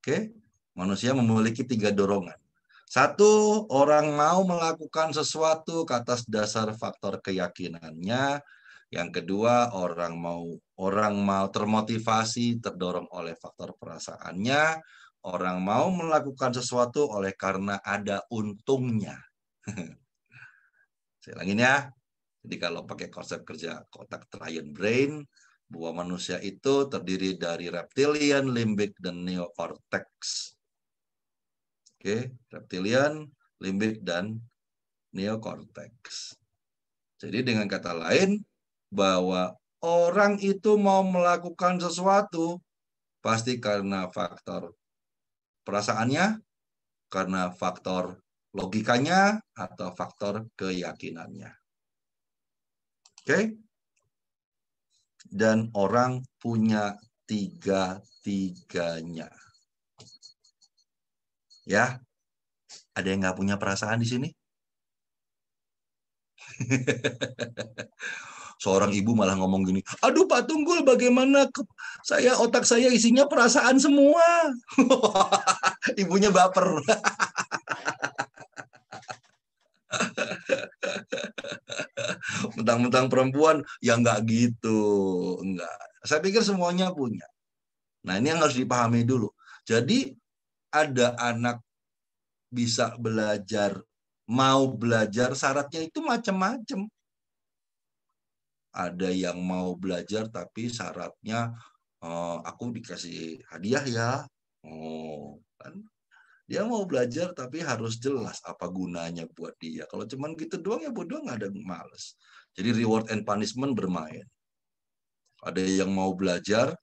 Oke? Manusia memiliki 3 dorongan. 1, orang mau melakukan sesuatu atas dasar faktor keyakinannya. Yang kedua, orang mau termotivasi, terdorong oleh faktor perasaannya. Orang mau melakukan sesuatu oleh karena ada untungnya. Saya ulangin ya. Jadi kalau pakai konsep kerja kotak triune brain, bahwa manusia itu terdiri dari reptilian, limbik, dan neocortex. Oke, reptilian, limbik, dan neocortex. Jadi dengan kata lain, bahwa orang itu mau melakukan sesuatu pasti karena faktor perasaannya, karena faktor logikanya, atau faktor keyakinannya. Oke? Dan orang punya 3-tiganya. Ya, ada yang nggak punya perasaan di sini? Seorang ibu malah ngomong gini, aduh Pak Tunggul, bagaimana otak saya isinya perasaan semua. Ibunya baper. Mentang-mentang perempuan, ya nggak gitu. Enggak. Saya pikir semuanya punya. Nah, ini yang harus dipahami dulu. Jadi, ada anak bisa belajar, mau belajar, syaratnya itu macam-macam. Ada yang mau belajar tapi syaratnya aku dikasih hadiah ya. Kan? Dia mau belajar tapi harus jelas apa gunanya buat dia. Kalau cuman gitu doang ya bodoh, nggak ada, males. Jadi reward and punishment bermain. Ada yang mau belajar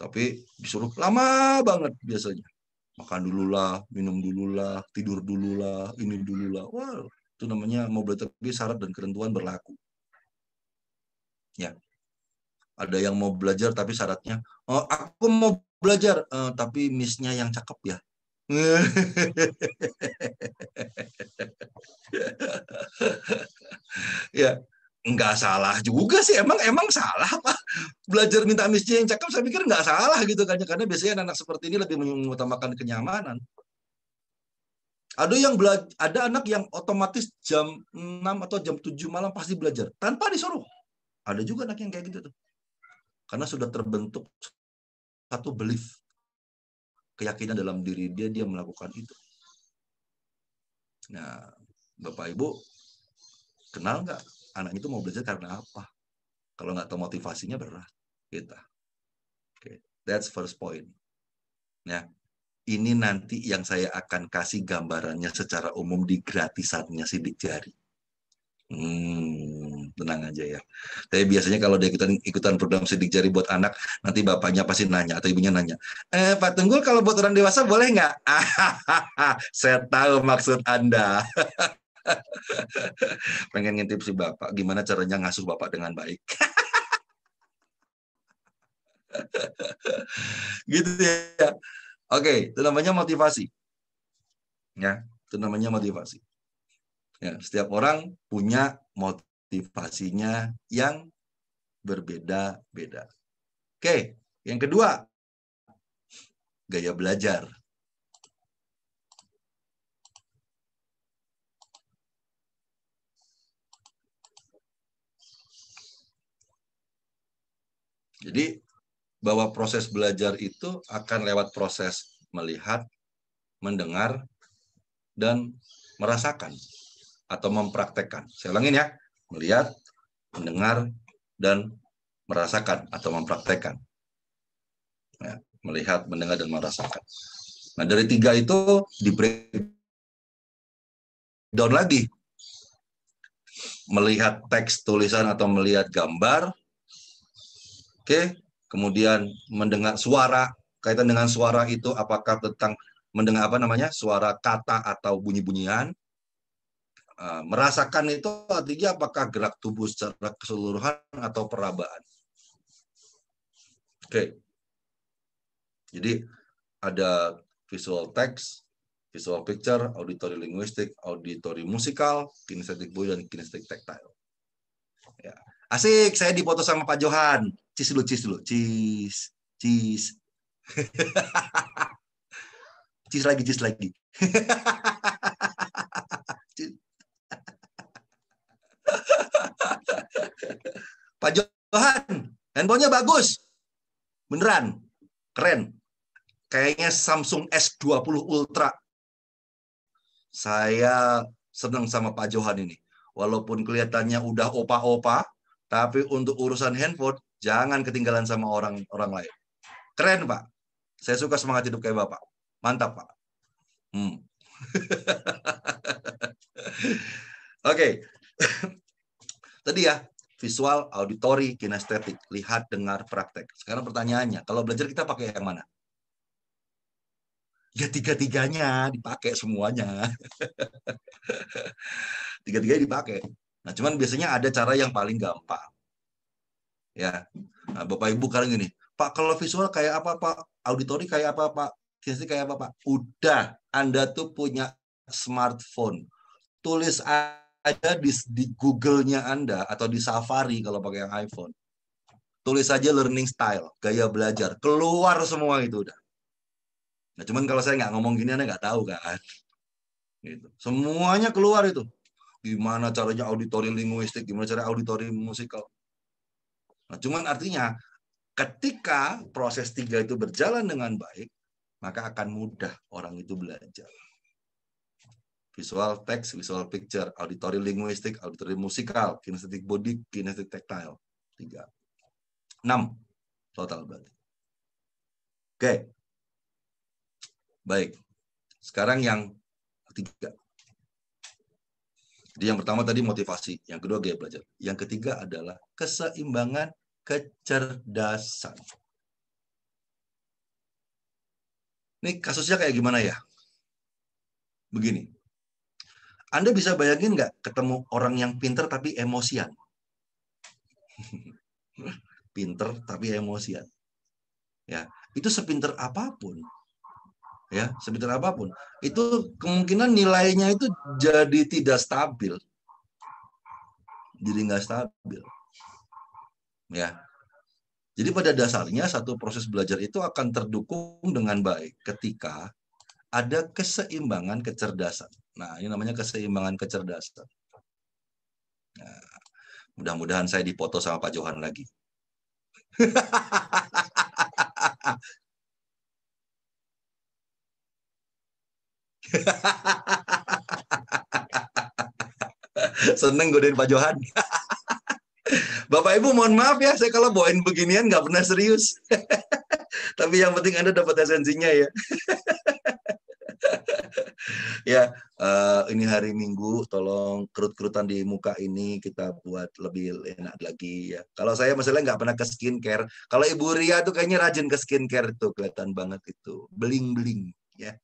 tapi disuruh lama banget biasanya. Makan dululah, minum dululah, tidur dululah, ini dululah. Wah, itu namanya mau belajar tapi syarat dan ketentuan berlaku. Ya. Ada yang mau belajar tapi syaratnya, oh, aku mau belajar tapi miss-nya yang cakep ya. Ya. Nggak salah juga sih, emang salah Pak. Belajar minta misnya yang cakep, saya pikir nggak salah gitu kan, karena biasanya anak seperti ini lebih mengutamakan kenyamanan. Ada anak yang otomatis jam 6 atau jam 7 malam pasti belajar tanpa disuruh. Ada juga anak yang kayak gitu tuh. Karena sudah terbentuk satu belief, keyakinan dalam diri dia melakukan itu. Nah, Bapak Ibu kenal nggak anak itu mau belajar karena apa? Kalau nggak tahu motivasinya berat kita. Oke, that's first point. Ya, ini nanti yang saya akan kasih gambarannya secara umum di gratisannya Sidik Jari. Tenang aja ya. Tapi biasanya kalau dia ikutan program Sidik Jari buat anak, nanti bapaknya pasti nanya atau ibunya nanya, Pak Tunggul kalau buat orang dewasa boleh nggak? Saya tahu maksud Anda. Pengen ngintip si bapak, gimana caranya ngasuh bapak dengan baik. Gitu ya. Oke, itu namanya motivasi. Ya, itu namanya motivasi. Ya, setiap orang punya motivasinya yang berbeda-beda. Oke, yang kedua, gaya belajar. Jadi, bahwa proses belajar itu akan lewat proses melihat, mendengar, dan merasakan atau mempraktekkan. Saya ulangin ya, melihat, mendengar, dan merasakan atau mempraktekkan. Ya, melihat, mendengar, dan merasakan. Nah, dari tiga itu di breakdown lagi. Melihat teks tulisan atau melihat gambar. Oke, kemudian mendengar suara. Kaitan dengan suara itu apakah tentang mendengar suara kata atau bunyi-bunyian. Merasakan itu artinya apakah gerak tubuh secara keseluruhan atau perabaan. Oke. Jadi ada visual text, visual picture, auditory linguistic, auditory musikal, kinesthetic body, dan kinesthetic tactile. Ya. Asik, saya dipoto sama Pak Johan. Cheese dulu. Cheese. Cheese lagi. Pak Johan, handphonenya bagus. Beneran. Keren. Kayaknya Samsung S20 Ultra. Saya senang sama Pak Johan ini. Walaupun kelihatannya udah opa-opa, tapi untuk urusan handphone, jangan ketinggalan sama orang lain. Keren, Pak. Saya suka semangat hidup kayak Bapak. Mantap, Pak. Oke. Tadi ya, visual, auditory, kinestetik. Lihat, dengar, praktek. Sekarang pertanyaannya, kalau belajar kita pakai yang mana? Ya tiga-tiganya dipakai semuanya. Tiga-tiganya dipakai. Nah, cuman biasanya ada cara yang paling gampang. Ya. Nah, Bapak Ibu kalian gini, Pak, kalau visual kayak apa, Pak? Auditori kayak apa, Pak? Kinestetik kayak apa, Pak? Udah, Anda tuh punya smartphone. Tulis aja di Google-nya Anda atau di Safari kalau pakai yang iPhone. Tulis aja learning style, gaya belajar. Keluar semua itu udah. Nah, cuman kalau saya nggak ngomong gini, Anda nggak tahu kan? Gitu. Semuanya keluar itu. Gimana caranya auditori linguistik, gimana cara auditori musikal. Nah, cuman artinya, ketika proses tiga itu berjalan dengan baik, maka akan mudah orang itu belajar. Visual text, visual picture, auditory linguistik, auditory musikal, kinesthetic body, kinesthetic tactile. 3. 6 total berarti. Oke. Baik. Sekarang yang ketiga. Jadi yang pertama tadi motivasi, yang kedua gaya belajar. Yang ketiga adalah keseimbangan kecerdasan. Ini kasusnya kayak gimana ya? Begini. Anda bisa bayangin nggak ketemu orang yang pinter tapi emosian? Pinter tapi emosian. Ya, itu sepinter apapun. Ya, sepinter apapun. Itu kemungkinan nilainya itu jadi tidak stabil. jadi nggak stabil. Ya. Jadi pada dasarnya satu proses belajar itu akan terdukung dengan baik ketika ada keseimbangan kecerdasan. Nah, ini namanya keseimbangan kecerdasan. Nah, mudah-mudahan saya dipoto sama Pak Johan lagi. Seneng godain Pak Johan. Bapak Ibu mohon maaf ya, saya kalau bawain beginian nggak pernah serius. Tapi yang penting Anda dapat esensinya ya. Ya, ini hari Minggu, tolong kerut-kerutan di muka ini kita buat lebih enak lagi ya. Kalau saya masalahnya nggak pernah ke skincare. Kalau Ibu Ria tuh kayaknya rajin ke skincare tuh, kelihatan banget itu. Bling-bling ya.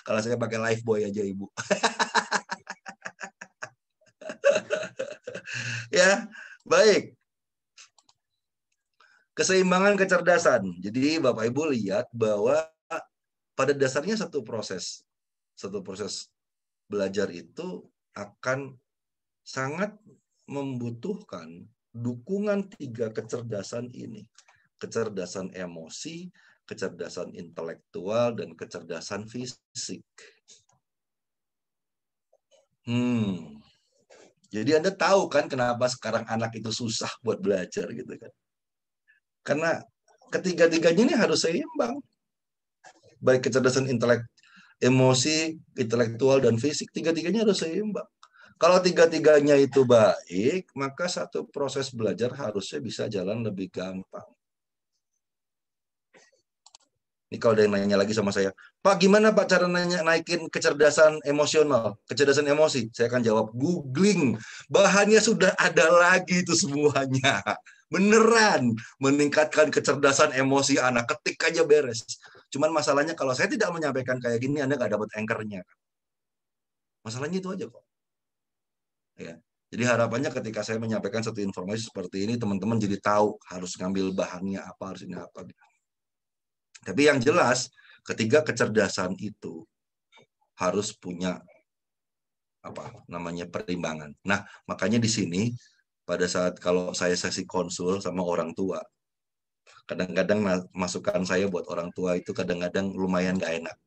Kalau saya pakai Lifebuoy aja Ibu. Ya, baik. Keseimbangan kecerdasan. Jadi Bapak Ibu lihat bahwa pada dasarnya satu proses belajar itu akan sangat membutuhkan dukungan 3 kecerdasan ini. Kecerdasan emosi, kecerdasan intelektual, dan kecerdasan fisik. Jadi Anda tahu kan kenapa sekarang anak itu susah buat belajar gitu kan. Karena ketiga-tiganya ini harus seimbang. Baik kecerdasan emosi, intelektual, dan fisik. Tiga-tiganya harus seimbang. Kalau tiga-tiganya itu baik, maka satu proses belajar harusnya bisa jalan lebih gampang. Ini kalau ada yang nanya lagi sama saya, Pak gimana Pak cara naikin kecerdasan emosional, kecerdasan emosi? Saya akan jawab, googling. Bahannya sudah ada lagi itu semuanya. Beneran meningkatkan kecerdasan emosi anak, ketik aja beres. Cuman masalahnya kalau saya tidak menyampaikan kayak gini, Anda nggak dapat anchor-nya. Masalahnya itu aja kok. Ya. Jadi harapannya ketika saya menyampaikan satu informasi seperti ini, teman-teman jadi tahu harus ngambil bahannya apa, harus ini apa. Tapi yang jelas, ketiga kecerdasan itu harus punya perimbangan. Nah, makanya di sini pada saat kalau saya sesi konsul sama orang tua, kadang-kadang masukan saya buat orang tua itu kadang-kadang lumayan gak enak.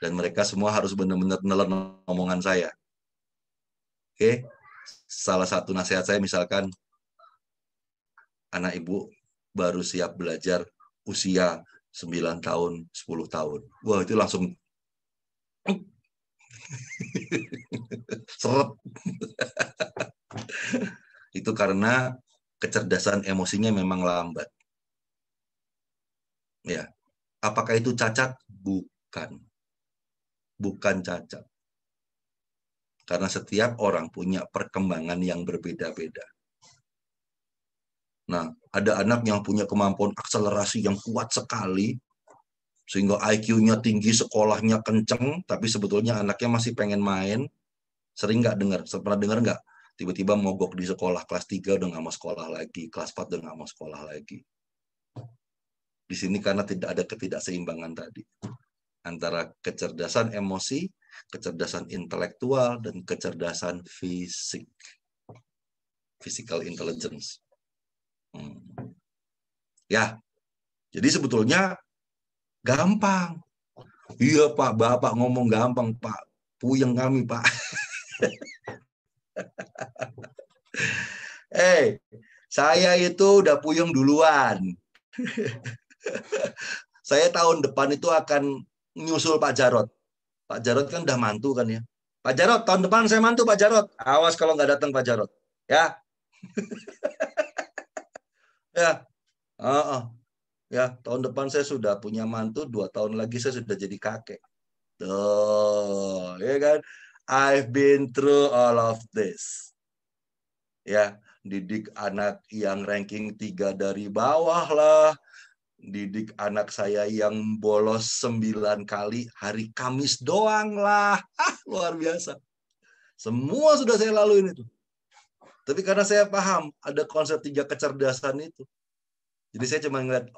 Dan mereka semua harus benar-benar nelen omongan saya. Oke, salah satu nasihat saya misalkan, anak ibu baru siap belajar usia 9 tahun, 10 tahun. Wah, itu langsung seret. Itu karena kecerdasan emosinya memang lambat. Ya. Apakah itu cacat? Bukan. Bukan cacat. Karena setiap orang punya perkembangan yang berbeda-beda. Nah, ada anak yang punya kemampuan akselerasi yang kuat sekali, sehingga IQ-nya tinggi, sekolahnya kenceng, tapi sebetulnya anaknya masih pengen main. Sering nggak dengar? Pernah dengar nggak? Tiba-tiba mogok di sekolah, kelas 3 udah nggak mau sekolah lagi, kelas 4 udah nggak mau sekolah lagi. Di sini karena tidak ada ketidakseimbangan tadi. Antara kecerdasan emosi, kecerdasan intelektual, dan kecerdasan fisik. Physical intelligence. Ya, jadi sebetulnya gampang. Iya Pak, Bapak ngomong gampang Pak. Puyeng kami Pak. Saya itu udah puyeng duluan. Saya tahun depan itu akan nyusul Pak Jarot. Pak Jarot kan udah mantu kan ya. Pak Jarot, tahun depan saya mantu Pak Jarot. Awas kalau nggak datang Pak Jarot. Ya. Ya. Ya, tahun depan saya sudah punya mantu, 2 tahun lagi saya sudah jadi kakek. Tuh, ya kan? I've been through all of this. Ya, didik anak yang ranking 3 dari bawah lah. Didik anak saya yang bolos 9 kali hari Kamis doang lah. Luar biasa. Semua sudah saya laluin itu. Tapi karena saya paham ada konsep 3 kecerdasan itu. Jadi saya cuma ngeliat,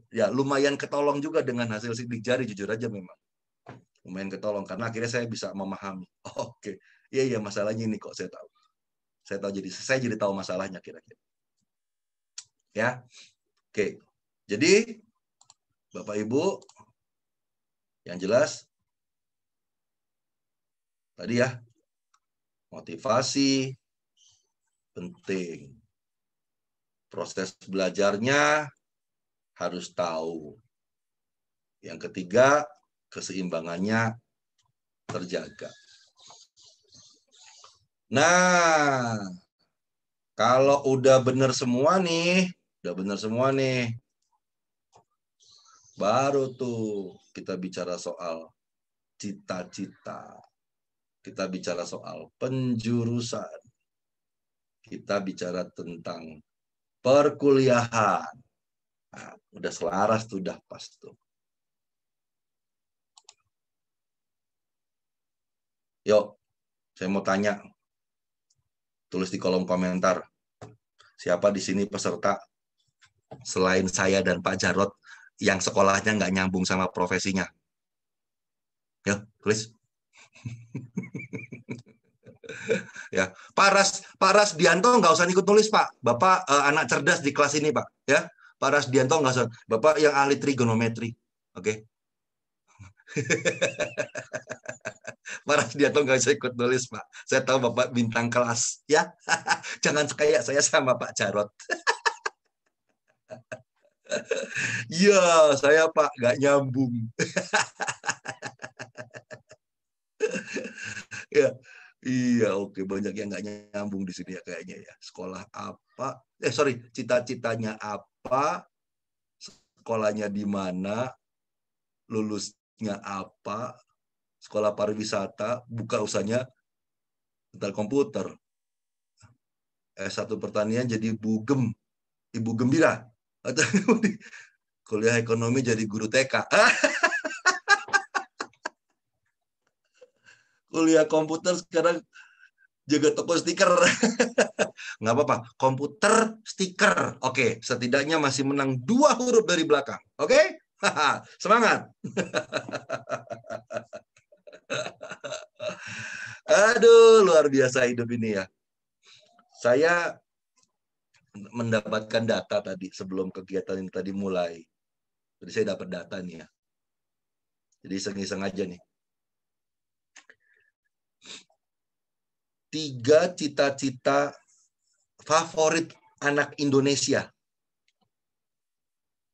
ya lumayan ketolong juga dengan hasil sidik jari, jujur aja memang. Lumayan ketolong, karena akhirnya saya bisa memahami. Oke, iya masalahnya ini kok saya tahu. Saya jadi tahu masalahnya kira-kira. Ya. Oke. Jadi Bapak Ibu yang jelas tadi ya, motivasi penting. Proses belajarnya harus tahu. Yang ketiga, keseimbangannya terjaga. Nah, kalau udah benar semua nih, baru tuh kita bicara soal cita-cita. Kita bicara soal penjurusan. Kita bicara tentang perkuliahan. Nah, udah selaras tuh, udah pas tuh. Yuk, saya mau tanya. Tulis di kolom komentar. Siapa di sini peserta selain saya dan Pak Jarot yang sekolahnya nggak nyambung sama profesinya? Ya, tulis. Ya, Pak Rasdianto nggak usah ikut tulis, Pak. Bapak anak cerdas di kelas ini, Pak. Ya, Pak Rasdianto nggak usah. Bapak yang ahli trigonometri, oke? Pak Rasdianto nggak usah ikut tulis, Pak. Saya tahu Bapak bintang kelas, ya. Jangan kayak saya sama Pak Jarot. Iya, saya Pak nggak nyambung. Ya, iya, oke, banyak yang nggak nyambung di sini ya kayaknya ya. Sekolah apa? Cita-citanya apa? Sekolahnya di mana? Lulusnya apa? Sekolah pariwisata, buka usahanya tentang komputer. S1 pertanian jadi ibu gembira. Atau kuliah ekonomi jadi guru TK. Kuliah komputer sekarang jaga toko stiker. Nggak apa-apa, komputer stiker. Oke, setidaknya masih menang 2 huruf dari belakang. Oke? Semangat. Aduh, luar biasa hidup ini ya. Saya mendapatkan data tadi sebelum kegiatan ini tadi mulai. Jadi saya dapat data nih ya. Jadi iseng-iseng aja nih. 3 cita-cita favorit anak Indonesia.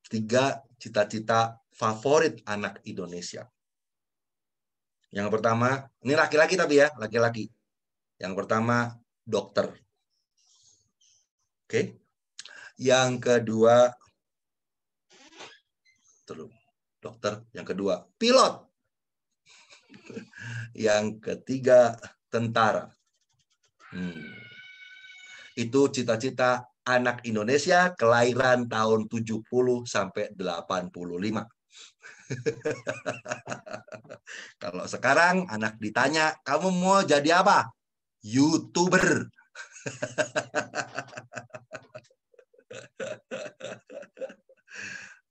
3 cita-cita favorit anak Indonesia. Yang pertama, ini laki-laki tapi ya, laki-laki. Yang pertama, dokter. Oke. Yang kedua, dokter. Yang kedua, pilot. Yang ketiga, tentara. Itu cita-cita anak Indonesia kelahiran tahun 70 sampai 85. Kalau sekarang anak ditanya, kamu mau jadi apa? YouTuber.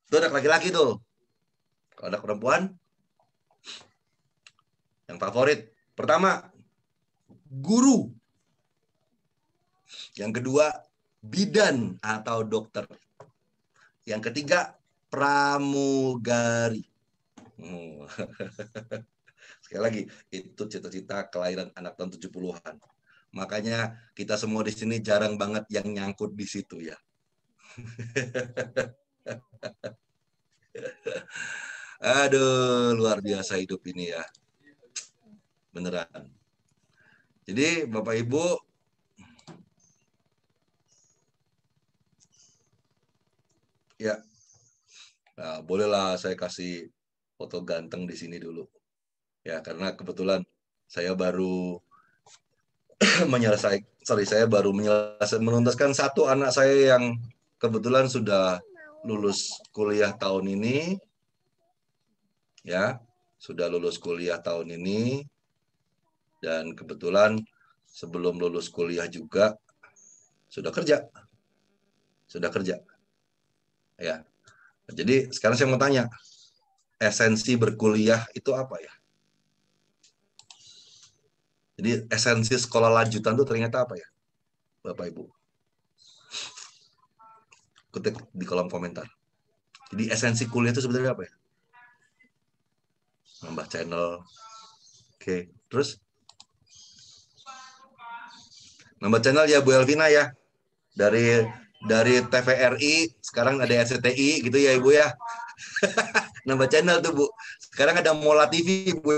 Itu anak laki-laki tuh. Kalau anak perempuan, yang favorit. Pertama, guru. Yang kedua, bidan atau dokter. Yang ketiga, pramugari. Sekali lagi, itu cita-cita kelahiran anak tahun 70-an. Makanya kita semua di sini jarang banget yang nyangkut di situ ya. Aduh, luar biasa hidup ini ya. Beneran. Jadi Bapak Ibu, ya, nah, bolehlah saya kasih foto ganteng di sini dulu. Ya, karena kebetulan saya baru menuntaskan 1 anak saya yang kebetulan sudah lulus kuliah tahun ini. Ya, sudah lulus kuliah tahun ini. Dan kebetulan sebelum lulus kuliah juga sudah kerja. Ya. Jadi sekarang saya mau tanya, esensi berkuliah itu apa ya? Jadi esensi sekolah lanjutan itu ternyata apa ya? Bapak Ibu. Ketik di kolom komentar. Jadi esensi kuliah itu sebenarnya apa ya? Nambah channel. Oke, terus nambah channel ya Bu Elvina ya. Dari TVRI sekarang ada RCTI gitu ya Ibu ya. Nambah channel tuh Bu. Sekarang ada Mola TV Bu.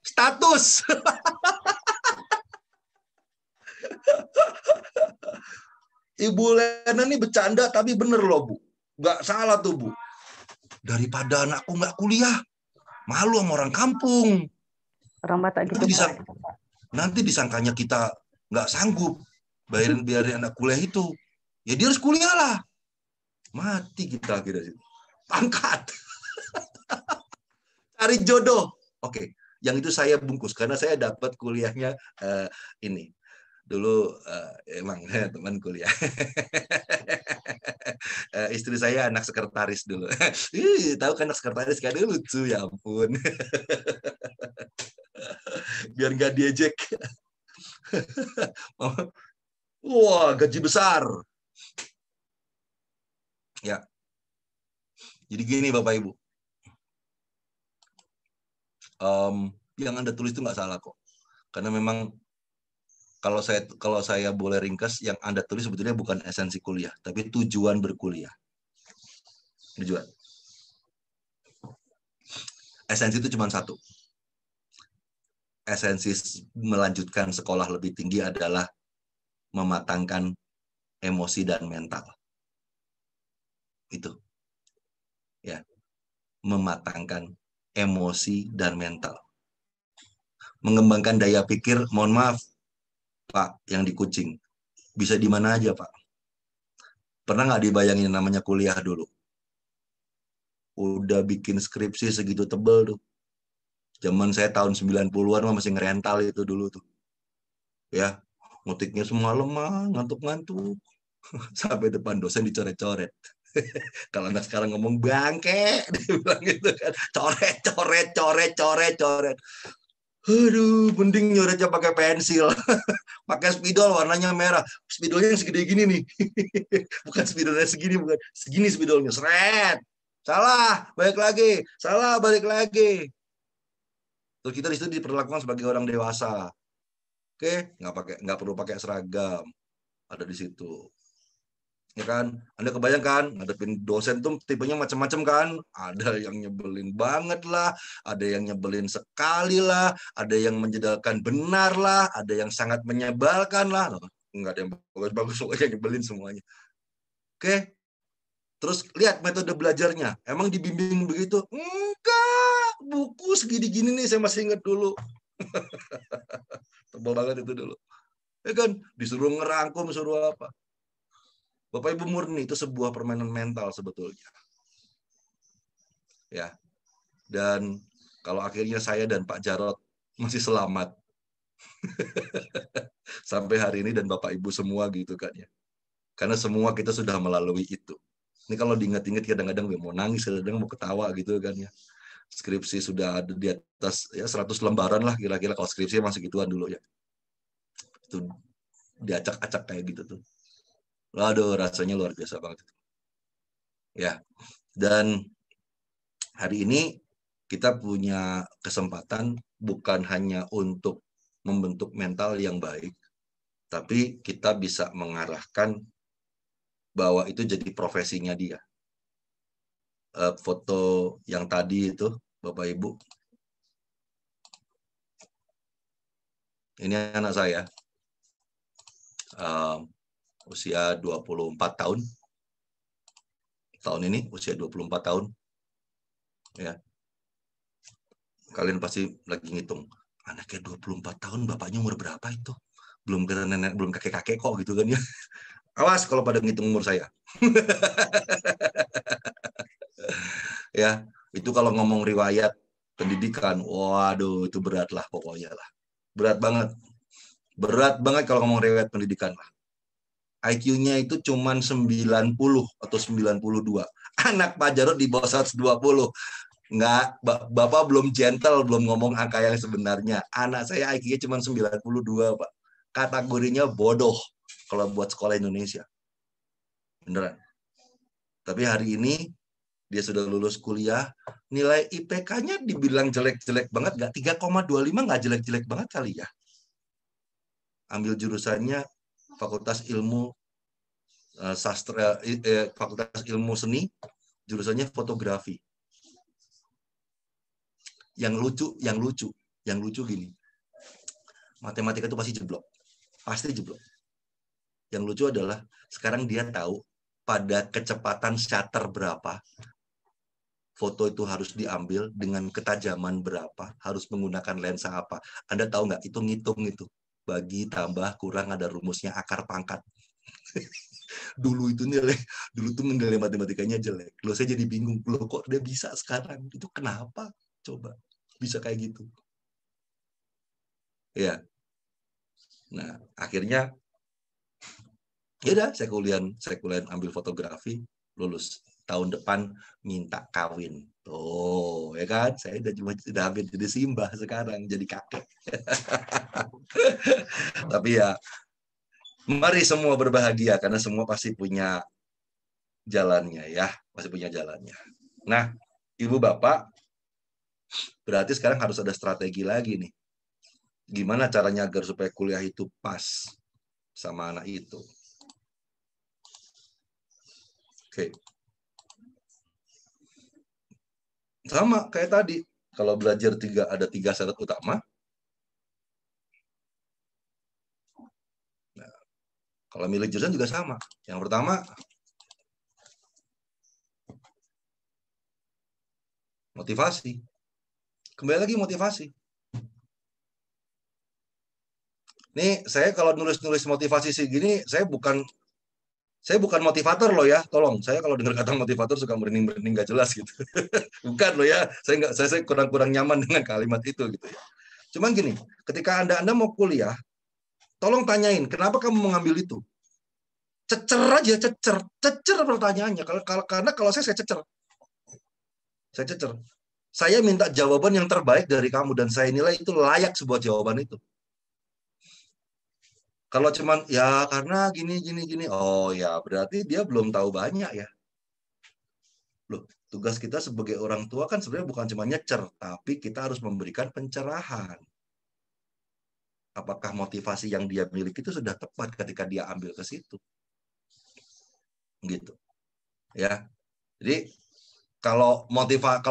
Status. Ibu Lena nih bercanda tapi bener loh Bu. Nggak salah tuh Bu. Daripada anakku nggak kuliah, malu sama orang kampung. Orang Batak gitu. Nanti disangkanya kita nggak sanggup biarin anak kuliah itu. Ya dia harus kuliah lah. Mati kita kira situ. Angkat. Cari jodoh. Oke, yang itu saya bungkus karena saya dapat kuliahnya ini. Dulu emang teman kuliah. Istri saya anak sekretaris dulu. Tahu kan anak sekretaris kan lucu ya ampun. Biar nggak diejek. Wah, gaji besar. Ya. Jadi gini Bapak Ibu. Yang Anda tulis itu nggak salah kok. Karena memang kalau saya boleh ringkas, yang Anda tulis sebetulnya bukan esensi kuliah, tapi tujuan berkuliah. Tujuan. Esensi itu cuma satu. Esensi melanjutkan sekolah lebih tinggi adalah mematangkan emosi dan mental. Itu. Ya. Mematangkan emosi dan mental. Mengembangkan daya pikir, mohon maaf, Pak, yang di Kucing. Bisa di mana aja, Pak? Pernah nggak dibayangin namanya kuliah dulu? Udah bikin skripsi segitu tebel tuh. Zaman saya tahun 90-an masih ngerental itu dulu tuh. Ya, ngutiknya semalaman, ngantuk-ngantuk. Sampai depan dosen dicoret-coret. Kalau anak sekarang ngomong bangke, dia bilang gitu kan. Coret. Aduh, mending nyoretnya pakai pensil. Pakai spidol warnanya merah. Spidolnya yang segede gini nih. Bukan spidolnya segini, bukan. Segini spidolnya. Seret. Salah, balik lagi. Salah, balik lagi. Terus kita di situ diperlakukan sebagai orang dewasa. Oke, nggak perlu pakai seragam. Ada di situ. Ya kan? Anda kebayangkan ngadepin dosen tuh tipenya macam-macam kan? Ada yang nyebelin banget lah, ada yang nyebelin sekali lah, ada yang menjedarkan benar lah, ada yang sangat menyebalkan lah. Enggak ada yang bagus-bagus, pokoknya nyebelin semuanya. Oke. Terus lihat metode belajarnya. Emang dibimbing begitu? Enggak. Buku segini-gini nih saya masih ingat dulu. Tebal banget itu dulu. Ya kan? Disuruh ngerangkum, suruh apa? Bapak Ibu murni itu sebuah permainan mental sebetulnya. Ya. Dan kalau akhirnya saya dan Pak Jarot masih selamat sampai hari ini dan Bapak Ibu semua gitu kan ya. Karena semua kita sudah melalui itu. Ini kalau diingat-ingat kadang-kadang mau nangis, kadang-kadang mau ketawa gitu kan ya. Skripsi sudah ada di atas ya 100 lembaran lah kira-kira, kalau skripsi masih gituan dulu ya. Itu diacak-acak kayak gitu tuh. Waduh, rasanya luar biasa banget. Ya, dan hari ini kita punya kesempatan bukan hanya untuk membentuk mental yang baik, tapi kita bisa mengarahkan bahwa itu jadi profesinya dia. Foto yang tadi itu, Bapak Ibu. Ini anak saya. Usia 24 tahun. Tahun ini usia 24 tahun. Ya. Kalian pasti lagi ngitung, anaknya 24 tahun, bapaknya umur berapa itu? Belum kata nenek, belum kakek-kakek kok gitu kan ya. Awas kalau pada ngitung umur saya. Ya, itu kalau ngomong riwayat pendidikan, waduh itu berat lah pokoknya lah. Berat banget. Berat banget kalau ngomong riwayat pendidikan lah. IQ-nya itu cuma 90 atau 92. Anak Pak Jarot di bawah 120. Enggak, Bapak belum gentle, belum ngomong angka yang sebenarnya. Anak saya IQ-nya cuma 92, Pak. Kategorinya bodoh. kalau buat sekolah Indonesia. Beneran. Tapi hari ini dia sudah lulus kuliah, nilai IPK-nya dibilang jelek-jelek banget, nggak 3,25 nggak jelek-jelek banget kali ya. Ambil jurusannya Fakultas Ilmu Sastra, Fakultas Ilmu Seni, jurusannya fotografi. Yang lucu gini. Matematika itu pasti jeblok. Pasti jeblok. Yang lucu adalah sekarang dia tahu pada kecepatan shutter berapa foto itu harus diambil, dengan ketajaman berapa, harus menggunakan lensa apa. Anda tahu nggak? Itu ngitung itu. Bagi, tambah, kurang, ada rumusnya, akar pangkat. Dulu tuh nilai matematikanya jelek. Loh, saya jadi bingung. Loh, kok dia bisa sekarang? Itu kenapa? Coba. Bisa kayak gitu. Ya. Nah, akhirnya ya udah, saya kuliah ambil fotografi, lulus. Tahun depan minta kawin. Oh, ya kan? Saya udah hampir jadi simbah sekarang, jadi kakek. Tapi ya, mari semua berbahagia karena semua pasti punya jalannya ya, pasti punya jalannya. Nah, Ibu Bapak, berarti sekarang harus ada strategi lagi nih. Gimana caranya agar supaya kuliah itu pas sama anak itu? Oke. Sama kayak tadi, kalau belajar ada tiga syarat utama. Nah, kalau milih jurusan juga sama. Yang pertama, motivasi. Kembali lagi motivasi. Nih, saya kalau nulis motivasi segini, saya bukan motivator loh ya, tolong. Saya kalau dengar kata motivator suka merinding nggak jelas gitu. Bukan loh ya, saya kurang nyaman dengan kalimat itu gitu ya. Cuman gini, ketika Anda mau kuliah, tolong tanyain, kenapa kamu mengambil itu? Cecer aja, cecer pertanyaannya. Karena kalau saya cecer. Saya cecer. Saya minta jawaban yang terbaik dari kamu dan saya nilai itu layak sebuah jawaban itu. Kalau cuman ya karena gini. Oh ya, berarti dia belum tahu banyak ya. Loh, tugas kita sebagai orang tua kan sebenarnya bukan cuma nyecer, tapi kita harus memberikan pencerahan. Apakah motivasi yang dia miliki itu sudah tepat ketika dia ambil ke situ? Gitu. Ya. Jadi kalau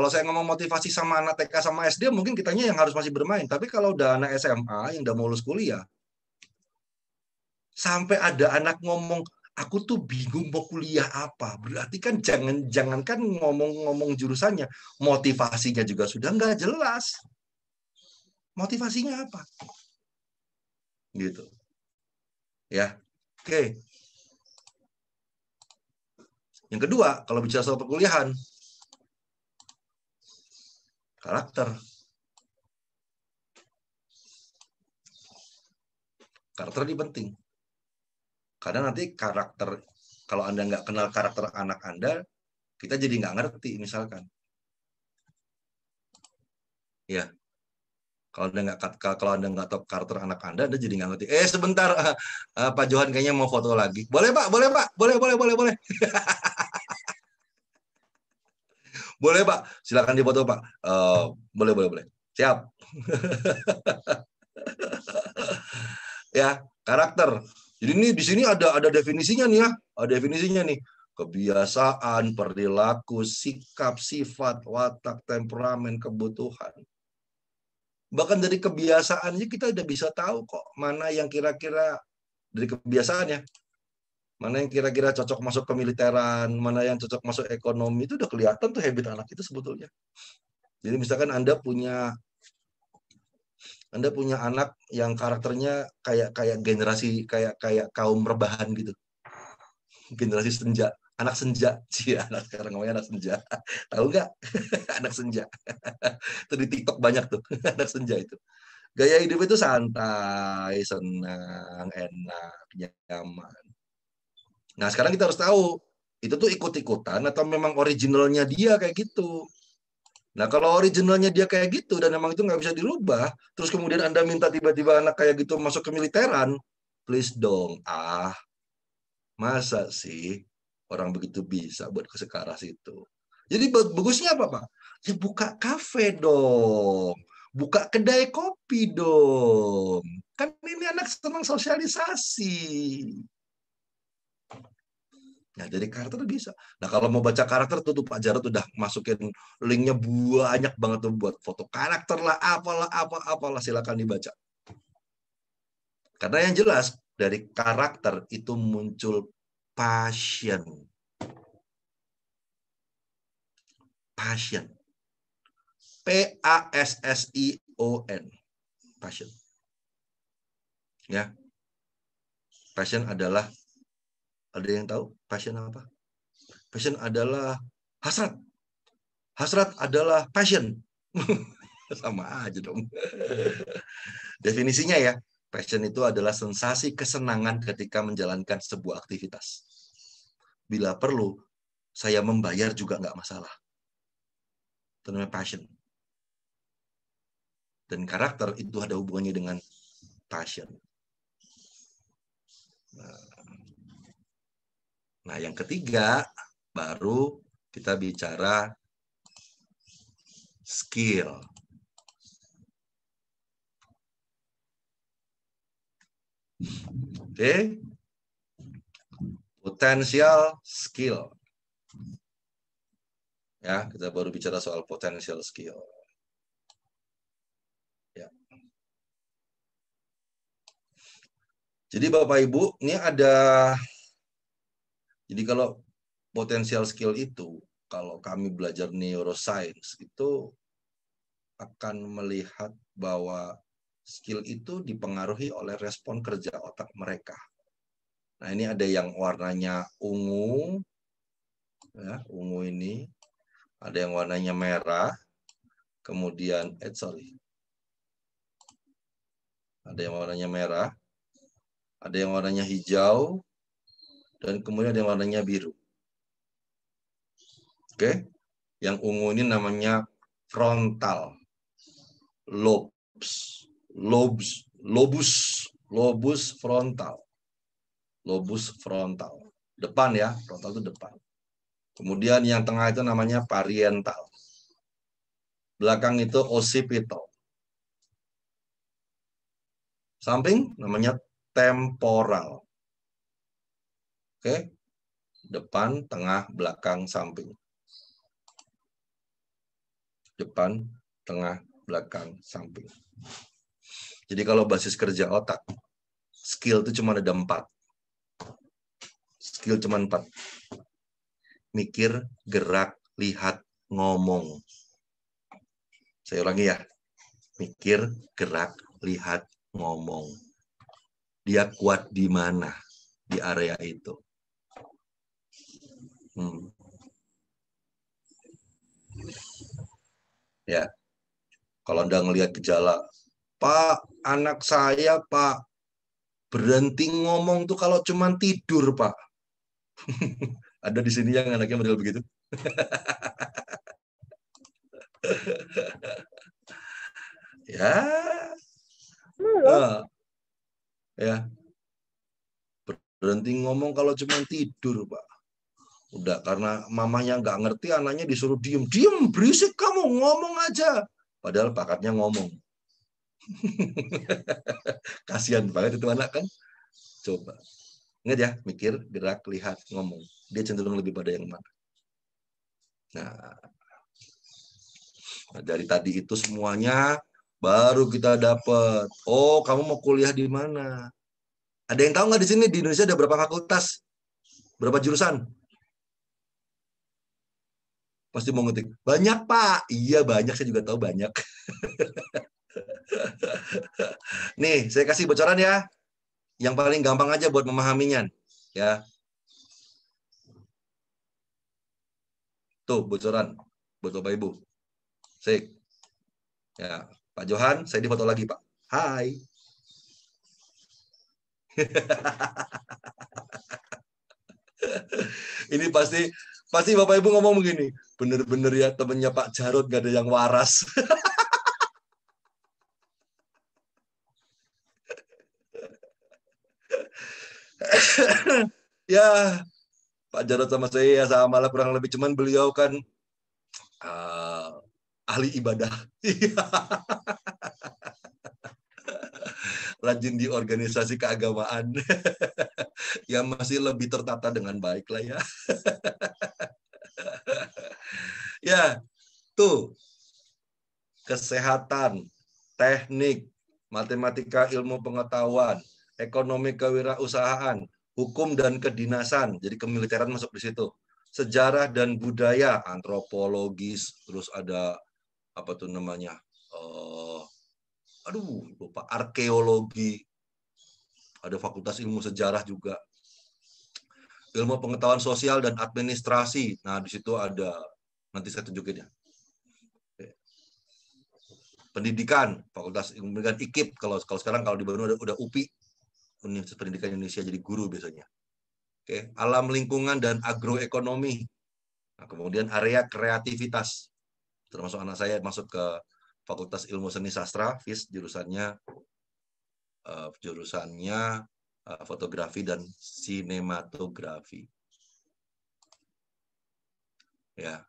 saya ngomong motivasi sama anak TK sama SD mungkin kitanya yang harus masih bermain, tapi kalau udah anak SMA yang udah mau lulus kuliah, sampai ada anak ngomong, aku tuh bingung mau kuliah apa. Berarti kan jangankan ngomong jurusannya, motivasinya juga sudah nggak jelas. Motivasinya apa? Gitu. Ya. Oke. Yang kedua, kalau bicara soal perkuliahan, karakter. Karakter ini penting. Karena nanti karakter, kalau Anda nggak kenal karakter anak Anda, kita jadi nggak ngerti misalkan. Ya. Kalau Anda nggak tahu karakter anak Anda jadi nggak ngerti. Sebentar, Pak Johan kayaknya mau foto lagi. Boleh Pak, boleh. Boleh Pak, silakan difoto Pak. Boleh. Siap. Ya, karakter. Jadi ini di sini ada definisinya nih ya. Ada definisinya nih. Kebiasaan, perilaku, sikap, sifat, watak, temperamen, kebutuhan. Bahkan dari kebiasaannya kita udah bisa tahu kok mana yang kira-kira dari kebiasaannya. Mana yang kira-kira cocok masuk kemiliteran, mana yang cocok masuk ekonomi, itu udah kelihatan tuh habit anak itu sebetulnya. Jadi misalkan Anda punya anak yang karakternya kayak generasi kayak kaum rebahan gitu. Generasi senja, anak senja. Anak sekarang ngomongnya anak senja. Tahu nggak? Anak senja. Itu di TikTok banyak tuh, anak senja itu. Gaya hidup itu santai, senang, enak, nyaman. Nah, sekarang kita harus tahu, itu tuh ikut-ikutan atau memang originalnya dia kayak gitu. Nah, kalau originalnya dia kayak gitu dan memang itu nggak bisa dirubah, terus kemudian Anda minta tiba-tiba anak kayak gitu masuk ke militeran, please dong. Masa sih orang begitu bisa buat ke sekeras itu? Jadi bagusnya apa, Pak? Ya buka kafe dong. Buka kedai kopi dong. Kan ini anak senang sosialisasi. Nah, jadi karakter bisa. Nah, kalau mau baca karakter tuh Pak Jarod udah masukin linknya banyak banget tuh buat foto karakter lah, apalah silakan dibaca. Karena yang jelas dari karakter itu muncul passion. Passion. Passion. Passion. Ya. Passion adalah, ada yang tahu passion apa? Passion adalah hasrat. Hasrat adalah passion. Sama aja dong. Definisinya ya, passion itu adalah sensasi kesenangan ketika menjalankan sebuah aktivitas. Bila perlu, saya membayar juga nggak masalah. Itu namanya passion. Dan karakter itu ada hubungannya dengan passion. Nah, yang ketiga, baru kita bicara skill. Oke. Potensial skill. Ya, kita baru bicara soal potential skill. Ya. Jadi Bapak Ibu, ini ada, jadi kalau potensial skill itu, kalau kami belajar neuroscience itu akan melihat bahwa skill itu dipengaruhi oleh respon kerja otak mereka. Nah, ini ada yang warnanya ungu, ya, ungu ini. Ada yang warnanya merah, kemudian, ada yang warnanya merah, ada yang warnanya hijau, dan kemudian ada yang warnanya biru. Oke, yang ungu ini namanya frontal lobes, lobus frontal, depan ya, frontal itu depan. Kemudian yang tengah itu namanya parietal, belakang itu occipital, samping namanya temporal. Oke, depan, tengah, belakang, samping. Depan, tengah, belakang, samping. Jadi kalau basis kerja otak, skill itu cuma ada 4. Skill cuma 4. Mikir, gerak, lihat, ngomong. Saya ulangi ya. Mikir, gerak, lihat, ngomong. Dia kuat di mana? Di area itu. Ya. Kalau Anda ngelihat gejala, Pak, anak saya, Pak, berhenti ngomong tuh kalau cuma tidur, Pak. Ada di sini yang anaknya model begitu? Ya. Ya. Berhenti ngomong kalau cuma tidur, Pak. Udah, karena mamanya nggak ngerti, anaknya disuruh diem. Diem, berisik kamu, ngomong aja. Padahal bakatnya ngomong. Kasihan banget itu anak kan. Coba. Ingat ya, mikir, gerak, lihat, ngomong. Dia cenderung lebih pada yang mana. Nah, dari tadi itu semuanya baru kita dapat. Oh, kamu mau kuliah di mana? Ada yang tahu nggak di sini di Indonesia ada berapa fakultas? Berapa jurusan? Pasti mau ngetik. Banyak, Pak. Iya, banyak. Saya juga tahu banyak. Nih, saya kasih bocoran ya. Yang paling gampang aja buat memahaminya. Ya. Tuh, bocoran. Buat Bapak Ibu. Sik. Ya, Pak Johan, saya difoto lagi, Pak. Hai. Ini pasti Bapak Ibu ngomong begini. Bener-bener ya temennya Pak Jarod gak ada yang waras. Ya, Pak Jarod sama saya ya sama lah kurang lebih, cuman beliau kan ahli ibadah. Rajin di organisasi keagamaan. Ya masih lebih tertata dengan baik lah ya. Ya, tuh. Kesehatan, teknik, matematika ilmu pengetahuan, ekonomi kewirausahaan, hukum dan kedinasan, jadi kemiliteran masuk di situ. Sejarah dan budaya, antropologis, terus ada apa tuh namanya? Lupa, arkeologi, ada fakultas ilmu sejarah juga. Ilmu pengetahuan sosial dan administrasi. Nah, di situ ada, nanti saya tunjukin ya. Pendidikan, Fakultas Ilmu Pendidikan IKIP, kalau sekarang kalau di Bandung udah UPI, Universitas Pendidikan Indonesia, jadi guru biasanya. Oke, alam lingkungan dan agroekonomi. Nah, kemudian area kreativitas. Termasuk anak saya masuk ke Fakultas Ilmu Seni Sastra, FIS, jurusannya fotografi dan sinematografi. Ya.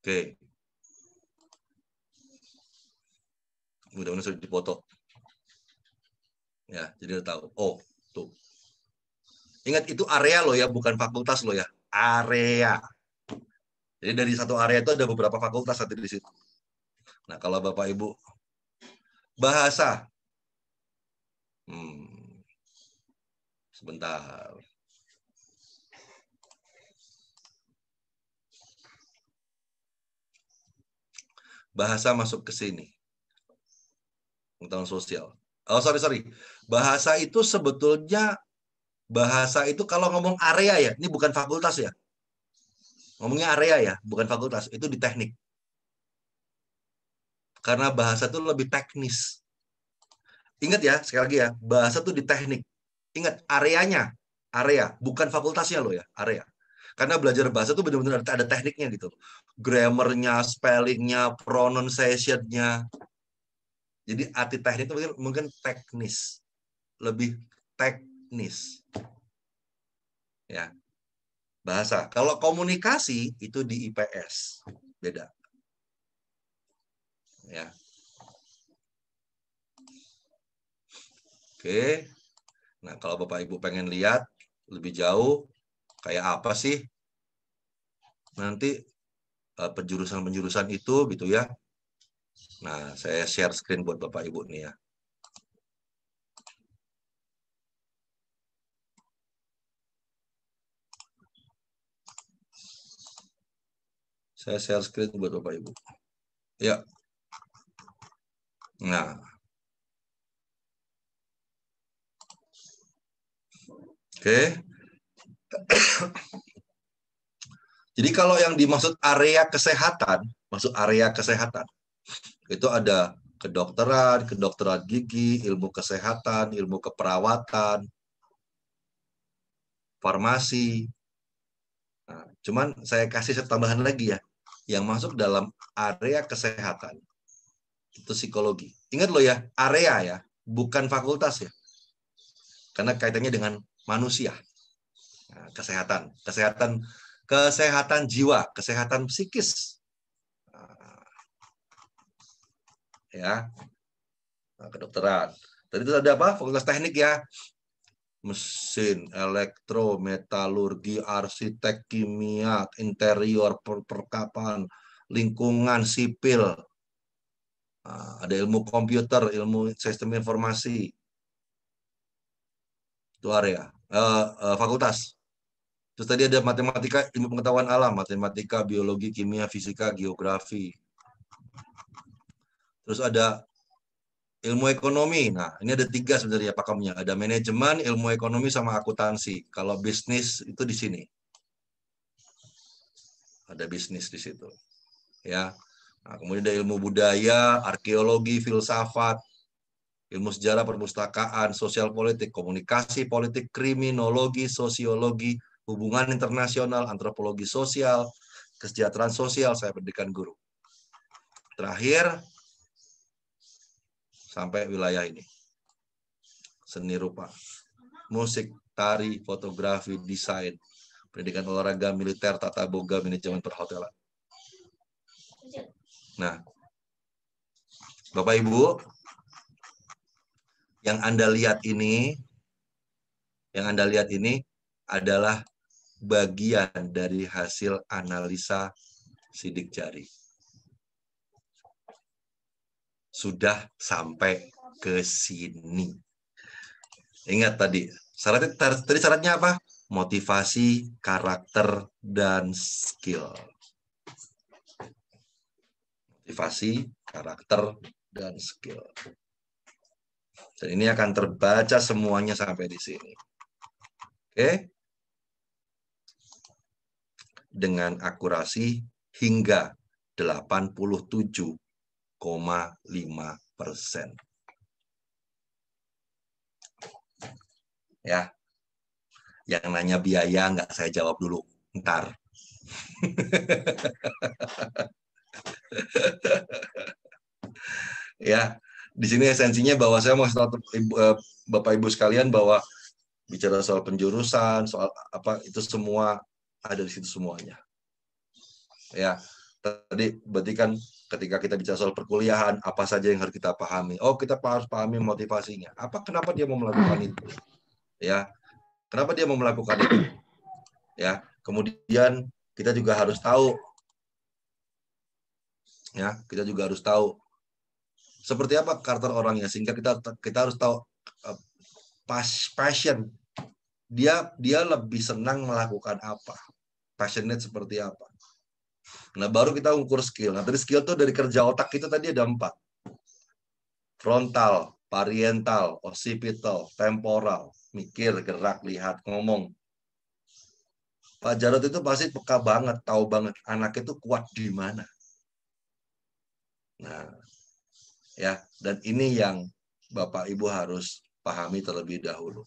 Oke. Mudah-mudahan sudah dipoto. Ya, jadi udah tahu. Oh, tuh. Ingat itu area loh ya, bukan fakultas loh ya. Area. Jadi dari satu area itu ada beberapa fakultas nanti di situ. Nah, kalau Bapak Ibu bahasa. Sebentar. Bahasa masuk ke sini. Pengetahuan sosial. Oh, sorry. Bahasa itu sebetulnya, bahasa itu kalau ngomong area ya, ini bukan fakultas ya. Ngomongnya area ya, bukan fakultas. Itu di teknik. Karena bahasa itu lebih teknis. Ingat ya, sekali lagi ya, bahasa itu di teknik. Ingat, areanya, area, bukan fakultasnya loh ya, area. Karena belajar bahasa itu benar-benar ada tekniknya gitu. Grammarnya, spellingnya, pronunciation-nya. Jadi arti teknik itu mungkin teknis. Lebih teknis. Ya. Bahasa. Kalau komunikasi itu di IPS. Beda. Ya. Oke. Nah, kalau Bapak Ibu pengen lihat lebih jauh kayak apa sih nanti penjurusan-penjurusan itu gitu ya. Nah, saya share screen buat Bapak Ibu nih ya. Saya share screen buat Bapak Ibu. Ya. Nah. Oke. Jadi kalau yang dimaksud area kesehatan, masuk area kesehatan, itu ada kedokteran gigi, ilmu kesehatan, ilmu keperawatan, farmasi. Nah, cuman saya kasih tambahan lagi ya, yang masuk dalam area kesehatan itu psikologi. Ingat loh ya, area ya, bukan fakultas ya, karena kaitannya dengan manusia. Nah, kesehatan jiwa, kesehatan psikis. Ya, nah, kedokteran. Tadi itu ada apa? Fakultas teknik ya, mesin, elektro, metalurgi, arsitek, kimia, interior, perkapan, lingkungan, sipil. Nah, ada ilmu komputer, ilmu sistem informasi. Itu area. Fakultas. Terus tadi ada matematika, ilmu pengetahuan alam, matematika, biologi, kimia, fisika, geografi. Terus ada ilmu ekonomi. Nah, ini ada 3 sebenarnya pakemnya. Ada manajemen, ilmu ekonomi, sama akuntansi. Kalau bisnis itu di sini. Ada bisnis di situ. Ya. Nah, kemudian ada ilmu budaya, arkeologi, filsafat, ilmu sejarah, perpustakaan, sosial politik, komunikasi politik, kriminologi, sosiologi, hubungan internasional, antropologi sosial, kesejahteraan sosial, saya pendidikan guru. Terakhir, sampai wilayah ini. Seni rupa. musik, tari, fotografi, desain, pendidikan olahraga, militer, tata boga, manajemen perhotelan. Nah, Bapak Ibu, yang Anda lihat ini adalah bagian dari hasil analisa sidik jari. Sudah sampai ke sini. Ingat tadi syaratnya apa? Motivasi, karakter, dan skill. Motivasi, karakter, dan skill. Dan ini akan terbaca semuanya sampai di sini. Oke? Dengan akurasi hingga 87,5%. Ya, yang nanya biaya nggak saya jawab dulu, ntar. Ya, di sini esensinya bahwa saya mau tahu Bapak Ibu sekalian bahwa bicara soal penjurusan, soal apa itu semua ada di situ semuanya. Ya, tadi berarti kan ketika kita bicara soal perkuliahan, apa saja yang harus kita pahami? Oh, kita harus pahami motivasinya. Kenapa dia mau melakukan itu? Ya, kenapa dia mau melakukan itu? Ya, kemudian kita juga harus tahu. Ya, kita juga harus tahu seperti apa karakter orangnya, sehingga kita harus tahu passion. Dia lebih senang melakukan apa? Passionate seperti apa? Nah, baru kita ukur skill. Nah, tadi skill tuh dari kerja otak itu tadi ada 4. Frontal, parietal, occipital, temporal, mikir, gerak, lihat, ngomong. Pak Jarod itu pasti peka banget, tahu banget anak itu kuat di mana. Nah, ya, dan ini yang Bapak Ibu harus pahami terlebih dahulu.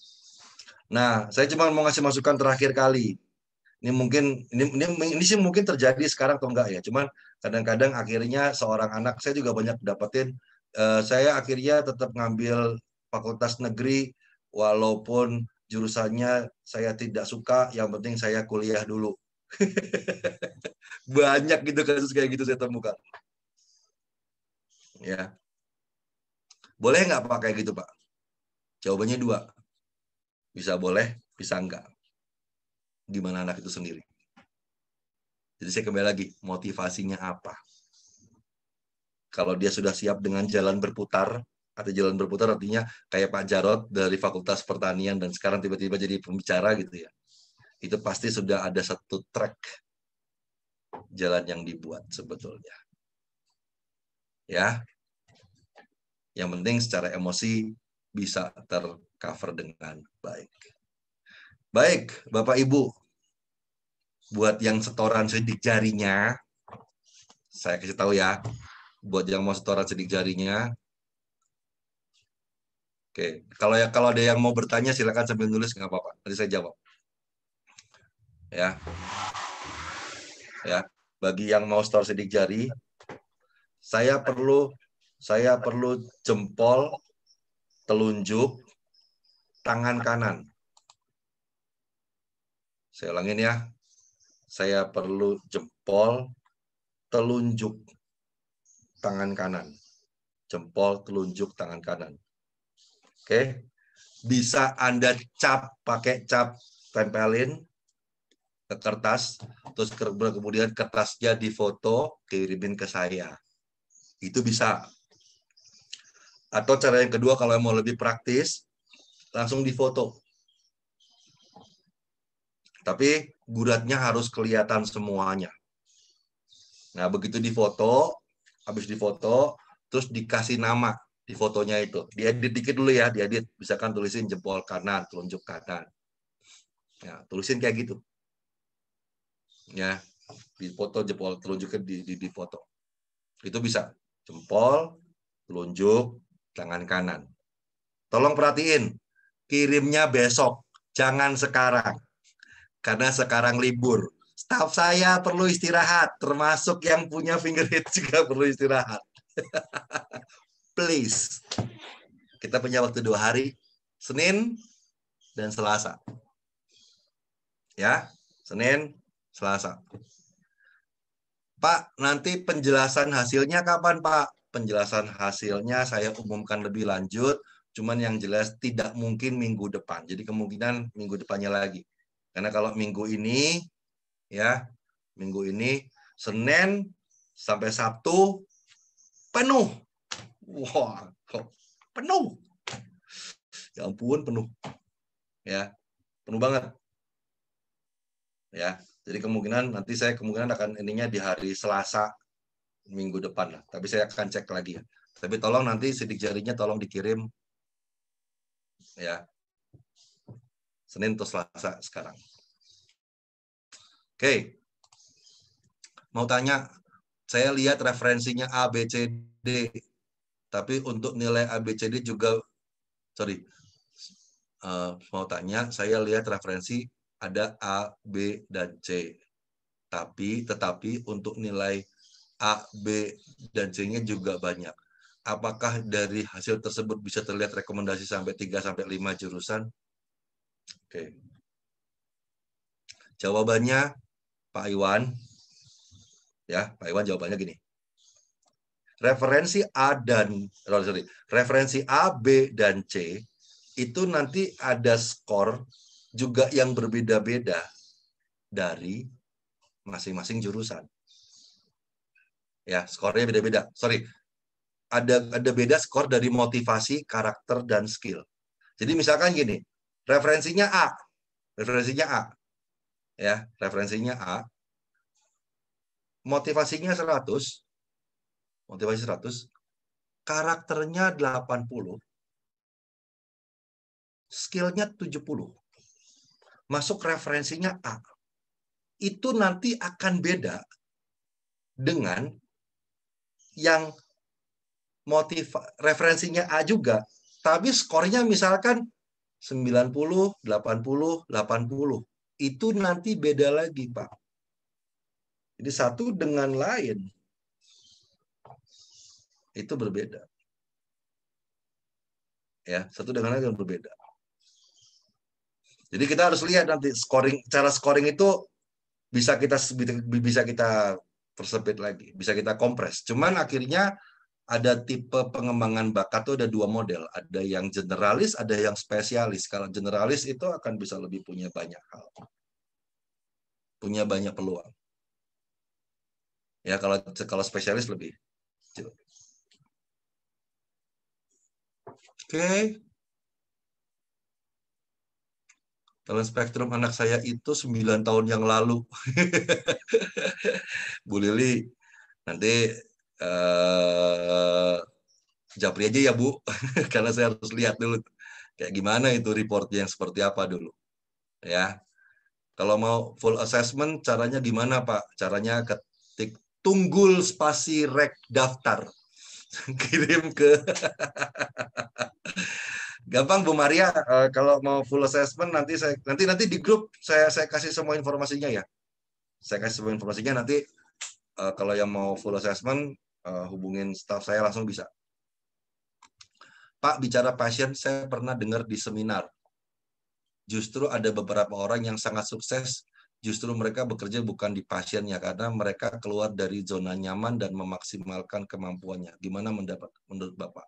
Nah, saya cuma mau ngasih masukan terakhir kali. Ini sih mungkin terjadi sekarang atau enggak ya. Cuman kadang-kadang akhirnya seorang anak, saya juga banyak dapetin, saya akhirnya tetap ngambil fakultas negeri walaupun jurusannya saya tidak suka, yang penting saya kuliah dulu. Banyak gitu kasus kayak gitu saya temukan. Ya. Boleh nggak Pak kayak gitu Pak? Jawabannya 2. Bisa boleh, bisa enggak. Gimana anak itu sendiri. Jadi saya kembali lagi, motivasinya apa? Kalau dia sudah siap dengan jalan berputar, atau jalan berputar artinya kayak Pak Jarod dari Fakultas Pertanian dan sekarang tiba-tiba jadi pembicara gitu ya. Itu pasti sudah ada satu track jalan yang dibuat sebetulnya. Ya. Yang penting secara emosi bisa tercover dengan baik. Baik, Bapak Ibu, buat yang setoran sidik jarinya, saya kasih tahu ya, buat yang mau setoran sidik jarinya, oke, kalau ada yang mau bertanya silakan sambil nulis nggak apa-apa, nanti saya jawab. Ya, bagi yang mau setor sidik jari, saya perlu jempol, telunjuk, tangan kanan. Saya ulangin ya. Saya perlu jempol, telunjuk, tangan kanan. Jempol, telunjuk, tangan kanan. Oke. Bisa Anda cap, pakai cap, tempelin ke kertas, terus kemudian kertasnya difoto, kirimin ke saya. Itu bisa. Atau cara yang kedua, kalau mau lebih praktis, langsung difoto. Tapi guratnya harus kelihatan semuanya. Nah, begitu difoto, habis difoto, terus dikasih nama di fotonya itu. Diedit dikit dulu ya, diedit. Misalkan tulisin jempol kanan, telunjuk kanan. Ya, tulisin kayak gitu. Ya, difoto jempol telunjuknya di foto. Itu bisa. Jempol, telunjuk, tangan kanan. Tolong perhatiin, kirimnya besok, jangan sekarang. Karena sekarang libur. Staf saya perlu istirahat, termasuk yang punya fingerhead juga perlu istirahat. Please. Kita punya waktu 2 hari. Senin, dan Selasa. Ya, Senin, Selasa. Pak, nanti penjelasan hasilnya kapan, Pak? Penjelasan hasilnya saya umumkan lebih lanjut, cuman yang jelas tidak mungkin minggu depan. Jadi kemungkinan minggu depannya lagi. Karena kalau minggu ini, ya, minggu ini, Senin sampai Sabtu, penuh. Wah, penuh. Ya ampun, penuh. Ya, penuh banget. Ya, jadi kemungkinan nanti saya akan ininya di hari Selasa minggu depan lah. Tapi saya akan cek lagi ya. Tapi tolong nanti sidik jarinya tolong dikirim ya. Senin atau Selasa sekarang. Oke. Mau tanya, saya lihat referensinya A, B, C, D. Tapi untuk nilai A, B, C, D juga, mau tanya, saya lihat referensi ada A, B, dan C. Tetapi untuk nilai A, B, dan C-nya juga banyak. Apakah dari hasil tersebut bisa terlihat rekomendasi sampai 3-5 jurusan? Oke. Jawabannya Pak Iwan. Ya, Pak Iwan jawabannya gini. Referensi A, B, dan C itu nanti ada skor juga yang berbeda-beda dari masing-masing jurusan. Ya, skornya beda-beda. Ada beda skor dari motivasi, karakter, dan skill. Jadi misalkan gini, referensinya A. Ya, referensinya A. Motivasi 100, karakternya 80, skillnya 70. Masuk referensinya A. Itu nanti akan beda dengan yang referensinya A juga, tapi skornya misalkan 90, 80, 80. Itu nanti beda lagi, Pak. Jadi satu dengan lain itu berbeda. Ya, satu dengan lain berbeda. Jadi kita harus lihat nanti cara scoring itu bisa kita persempit lagi, bisa kita kompres. Cuman akhirnya ada tipe pengembangan bakat tuh ada 2 model. Ada yang generalis, ada yang spesialis. Kalau generalis itu akan bisa lebih punya banyak hal. Punya banyak peluang. Ya, kalau spesialis lebih. Oke. Talent spektrum anak saya itu 9 tahun yang lalu. Bu Lili, nanti japri aja ya Bu, karena saya harus lihat dulu kayak gimana itu reportnya yang seperti apa dulu. Ya, kalau mau full assessment caranya gimana Pak? Caranya ketik tunggul spasi rek daftar, kirim ke gampang Bu Maria. Kalau mau full assessment nanti di grup saya kasih semua informasinya ya. Saya kasih semua informasinya nanti kalau yang mau full assessment hubungin staff saya langsung bisa. Pak, bicara passion saya pernah dengar di seminar. Justru ada beberapa orang yang sangat sukses, justru mereka bekerja bukan di passionnya karena mereka keluar dari zona nyaman dan memaksimalkan kemampuannya. Gimana menurut Bapak?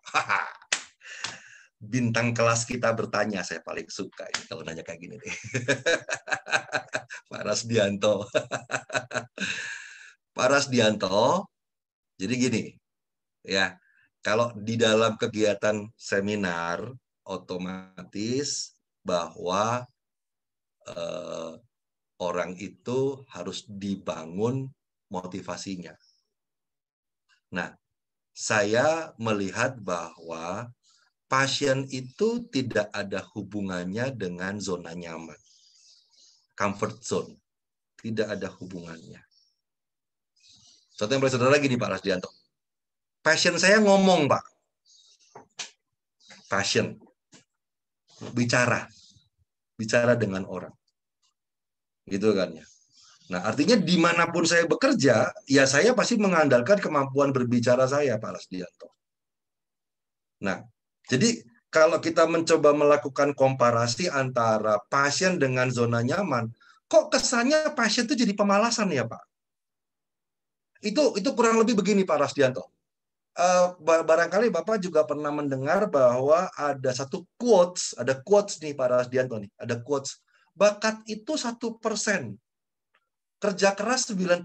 Bintang kelas kita bertanya, saya paling suka ini kalau nanya kayak gini deh. Pak Rasdianto. Pak Rasdianto, jadi gini, ya, kalau di dalam kegiatan seminar, otomatis bahwa orang itu harus dibangun motivasinya. Nah, saya melihat bahwa passion itu tidak ada hubungannya dengan zona nyaman. Comfort zone. Tidak ada hubungannya. Contoh yang paling sederhana lagi nih Pak Rasdianto. Passion saya ngomong, Pak. Passion. Bicara. Bicara dengan orang. Gitu kan ya. Nah, artinya dimanapun saya bekerja, ya saya pasti mengandalkan kemampuan berbicara saya, Pak Rasdianto. Nah, jadi kalau kita mencoba melakukan komparasi antara pasien dengan zona nyaman, kok kesannya pasien itu jadi pemalasan ya Pak? Itu kurang lebih begini Pak Rasdianto. Barangkali Bapak juga pernah mendengar bahwa ada satu quotes, ada quotes nih Pak Rasdianto nih, ada quotes. Bakat itu 1%, kerja keras 99%.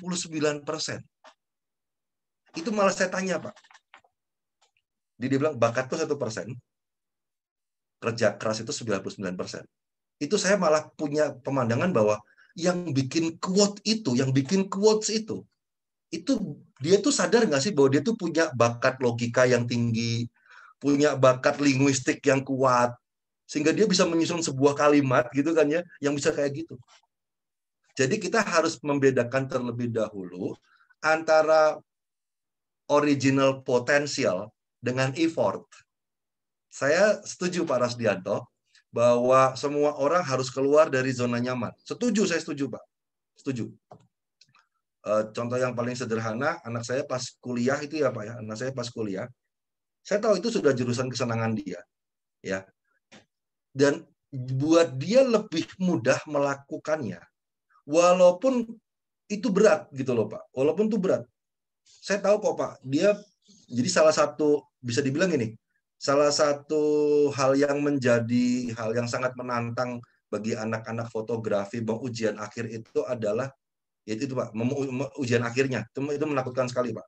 Itu malah saya tanya Pak. Dia bilang bakat itu 1%, kerja keras itu 99%. Itu saya malah punya pemandangan bahwa yang bikin quote itu, yang bikin quotes itu dia tuh sadar nggak sih bahwa dia tuh punya bakat logika yang tinggi, punya bakat linguistik yang kuat, sehingga dia bisa menyusun sebuah kalimat gitu kan ya, yang bisa kayak gitu. Jadi kita harus membedakan terlebih dahulu antara original potential dengan effort. Saya setuju Pak Rasdianto bahwa semua orang harus keluar dari zona nyaman. Setuju, saya setuju Pak. Setuju. Contoh yang paling sederhana, anak saya pas kuliah itu ya Pak ya, anak saya pas kuliah, saya tahu itu sudah jurusan kesenangan dia, ya. Dan buat dia lebih mudah melakukannya, walaupun itu berat gitu loh Pak, walaupun itu berat. Saya tahu kok Pak, dia jadi salah satu, bisa dibilang ini, salah satu hal yang menjadi hal yang sangat menantang bagi anak-anak fotografi ujian akhir itu adalah itu Pak, ujian akhirnya itu menakutkan sekali Pak.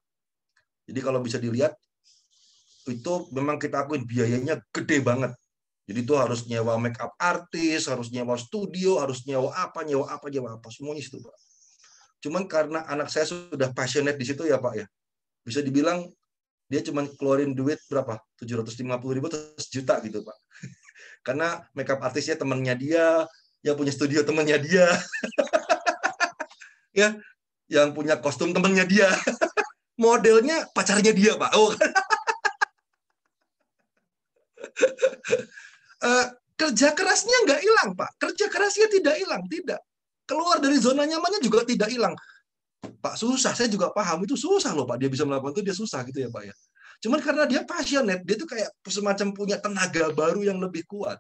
Jadi kalau bisa dilihat itu memang kita akuin biayanya gede banget. Jadi itu harus nyewa make up artis, harus nyewa studio, harus nyewa apa, semuanya itu Pak. Cuman karena anak saya sudah passionate di situ ya Pak ya, bisa dibilang dia cuma keluarin duit berapa? 750.000 atau 1 juta gitu Pak. Karena make up artisnya temannya dia, yang punya studio temannya dia. Ya, yang punya kostum temennya dia, modelnya pacarnya dia Pak. Oh. Kerja kerasnya nggak hilang Pak, kerja kerasnya tidak hilang, tidak. Keluar dari zona nyamannya juga tidak hilang. Pak susah, saya juga paham itu susah loh Pak, dia bisa melakukan itu dia susah gitu ya Pak ya. Cuman karena dia passionate, dia tuh kayak semacam punya tenaga baru yang lebih kuat,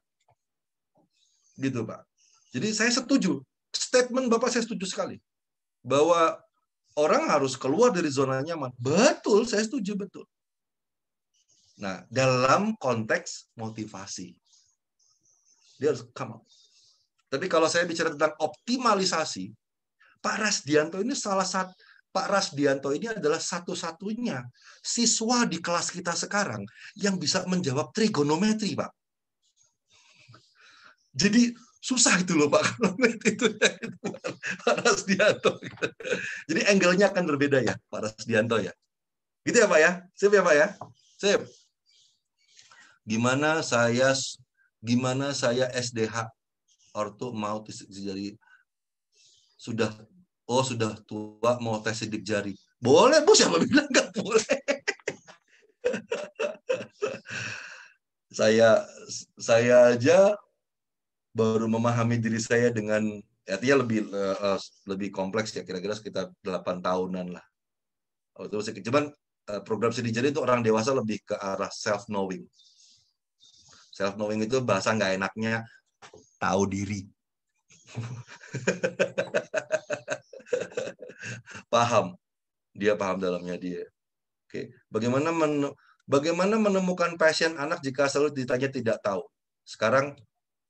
gitu Pak. Jadi saya setuju, statement Bapak saya setuju sekali. Bahwa orang harus keluar dari zona nyaman. Betul, saya setuju, betul. Nah, dalam konteks motivasi. Dia harus come out. Tapi kalau saya bicara tentang optimalisasi, Pak Rasdianto ini Pak Rasdianto ini adalah satu-satunya siswa di kelas kita sekarang yang bisa menjawab trigonometri, Pak. Jadi susah itu loh Pak, itu Pak Rasdianto. Jadi angle-nya akan berbeda ya Pak Rasdianto ya. Gitu ya Pak ya? Sip ya Pak ya? Sip. Gimana saya SDH ortu mau jadi sudah tua mau tes sidik jari. Boleh Bu, siapa bilang nggak boleh? Saya aja baru memahami diri saya dengan artinya lebih kompleks ya, kira-kira sekitar 8 tahunan lah. Terus cuman program sidik jari itu orang dewasa lebih ke arah self knowing. Self knowing itu bahasa nggak enaknya tahu diri. Paham, dia paham dalamnya dia. Oke, bagaimana menemukan passion anak jika selalu ditanya tidak tahu? Sekarang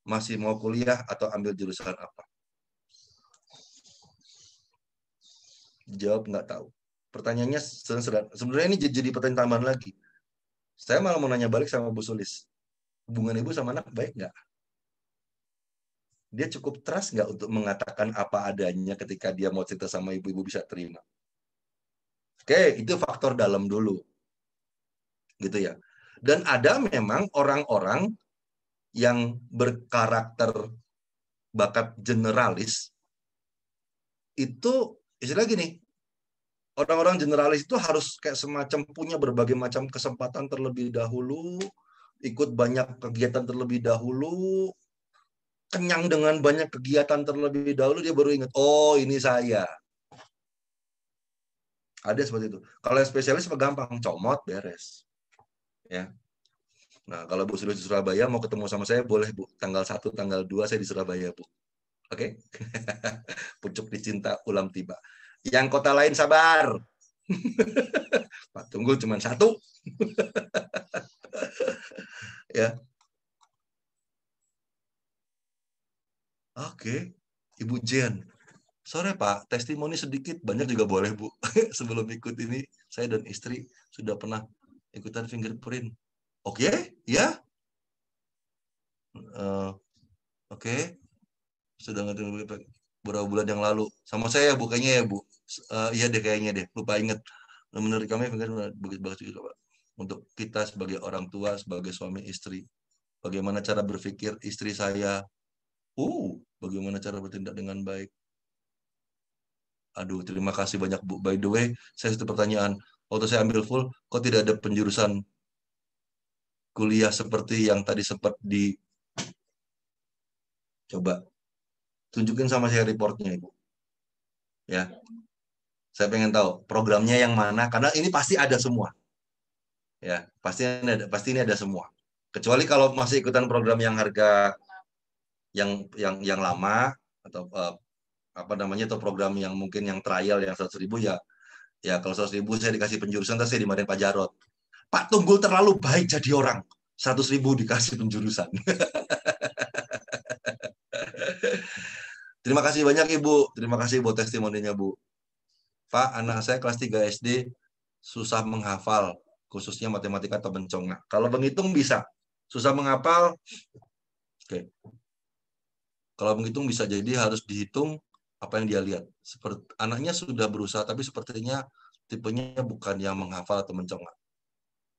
masih mau kuliah atau ambil jurusan apa? Jawab nggak tahu. Pertanyaannya sebenarnya ini jadi pertanyaan tambahan lagi. Saya malah mau nanya balik sama Bu Sulis. Hubungan ibu sama anak baik nggak? Dia cukup trust nggak untuk mengatakan apa adanya ketika dia mau cerita sama ibu bisa terima? Oke, itu faktor dalam dulu. Gitu ya. Dan ada memang orang-orang yang berkarakter bakat generalis itu istilah gini, orang-orang generalis itu harus kayak semacam punya berbagai macam kesempatan terlebih dahulu, ikut banyak kegiatan terlebih dahulu, kenyang dengan banyak kegiatan terlebih dahulu, dia baru ingat, oh ini saya. Ada seperti itu. Kalau yang spesialis gampang, comot beres. Ya. Nah, kalau Bu sudah di Surabaya, mau ketemu sama saya, boleh Bu. Tanggal 1, tanggal 2 saya di Surabaya, Bu. Oke? Pucuk dicinta ulam tiba. Yang kota lain sabar. Pak Tunggul cuma 1. Ya. Oke. Ibu Jen. Sore Pak, testimoni sedikit. Banyak juga boleh Bu. Sebelum ikut ini, saya dan istri sudah pernah ikutan fingerprint. Oke, ya. Oke. Sudah ngerti beberapa bulan yang lalu. Sama saya Bu, kayaknya ya Bu. Iya deh kayaknya deh. Lupa inget. Menurut kami begitu bagus juga Pak. Untuk kita sebagai orang tua, sebagai suami istri. Bagaimana cara berpikir istri saya. Bagaimana cara bertindak dengan baik. Aduh, terima kasih banyak Bu. By the way, saya satu pertanyaan. Waktu saya ambil full, kok tidak ada penjurusan kuliah seperti yang tadi sempat coba tunjukin sama saya reportnya Ibu. Ya, saya pengen tahu programnya yang mana, karena ini pasti ada semua. Ya, pasti ini ada semua. Kecuali kalau masih ikutan program yang harga yang lama atau apa namanya, atau program yang mungkin yang trial yang 100.000 ya. Ya kalau 100.000 saya dikasih penjurusan, terus saya dimarahin Pak Jarot. Pak Tunggul terlalu baik jadi orang. 100.000 dikasih penjurusan. Terima kasih banyak Ibu. Terima kasih buat testimoninya Bu. Pak, anak saya kelas 3 SD susah menghafal, khususnya matematika atau mencongak. Kalau menghitung bisa. Susah menghafal, oke. Kalau menghitung bisa, jadi harus dihitung apa yang dia lihat. Seperti anaknya sudah berusaha, tapi sepertinya tipenya bukan yang menghafal atau mencongak.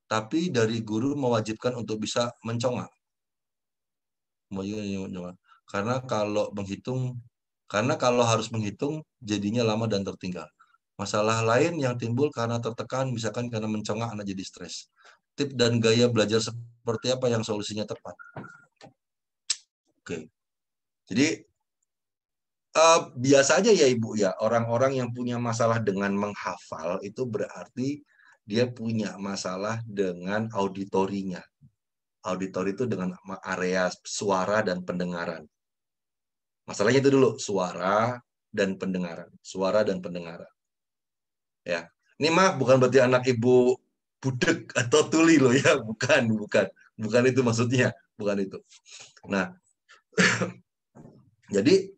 Tapi dari guru mewajibkan untuk bisa mencongak. Karena kalau harus menghitung jadinya lama dan tertinggal. Masalah lain yang timbul karena tertekan, misalkan karena mencongak anak jadi stres. Tip dan gaya belajar seperti apa yang solusinya tepat? Oke. Jadi biasanya ya Ibu ya, orang-orang yang punya masalah dengan menghafal itu berarti dia punya masalah dengan auditorinya. Auditori itu dengan area suara dan pendengaran. Masalahnya itu dulu, suara dan pendengaran. Suara dan pendengaran. Ya. Ini mah bukan berarti anak Ibu budek atau tuli loh ya, bukan. Bukan itu maksudnya, bukan itu. Nah, jadi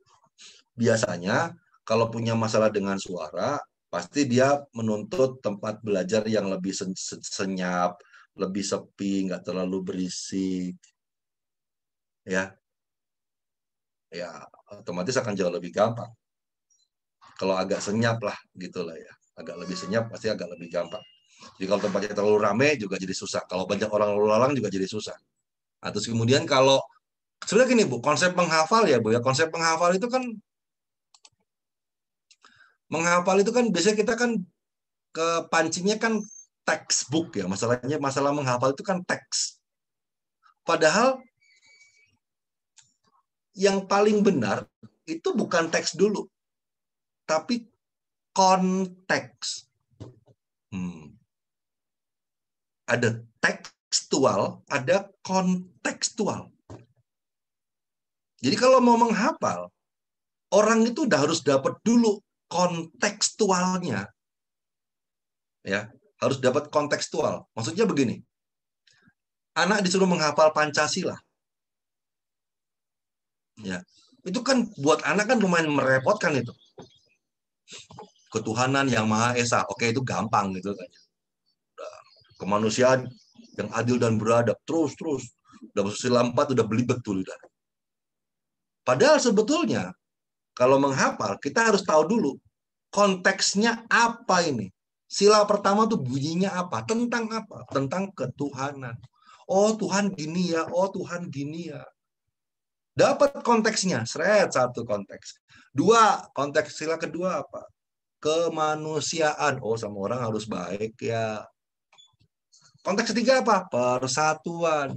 biasanya kalau punya masalah dengan suara, pasti dia menuntut tempat belajar yang lebih senyap, lebih sepi, nggak terlalu berisik. Ya, otomatis akan jauh lebih gampang. Kalau agak senyap lah, gitulah ya. Agak lebih senyap, pasti agak lebih gampang. Jadi kalau tempatnya terlalu ramai juga jadi susah. Kalau banyak orang lalu lalang juga jadi susah. Nah, terus kemudian kalau sebenarnya gini Bu, konsep menghafal ya Bu ya. Konsep menghafal itu kan biasanya kita kan kepancingnya kan textbook ya. Masalah menghafal itu kan teks. Padahal yang paling benar itu bukan teks dulu, tapi konteks. Ada tekstual, ada kontekstual. Jadi kalau mau menghafal, orang itu udah harus dapat dulu kontekstualnya. Ya, harus dapat kontekstual. Maksudnya begini. Anak disuruh menghafal Pancasila. Ya. Itu kan buat anak kan lumayan merepotkan itu. Ketuhanan yang Maha Esa. Oke, itu gampang gitu kan. Kemanusiaan yang adil dan beradab. Terus. Udah sila 4 udah belibet tuh udah. Padahal sebetulnya kalau menghafal kita harus tahu dulu konteksnya apa ini. Sila pertama tuh bunyinya apa? Tentang apa? Tentang ketuhanan. Oh Tuhan gini ya. Oh Tuhan gini ya. Dapat konteksnya. Satu konteks. 2, konteks sila kedua apa? Kemanusiaan. Oh sama orang harus baik ya. Konteks ketiga apa? Persatuan.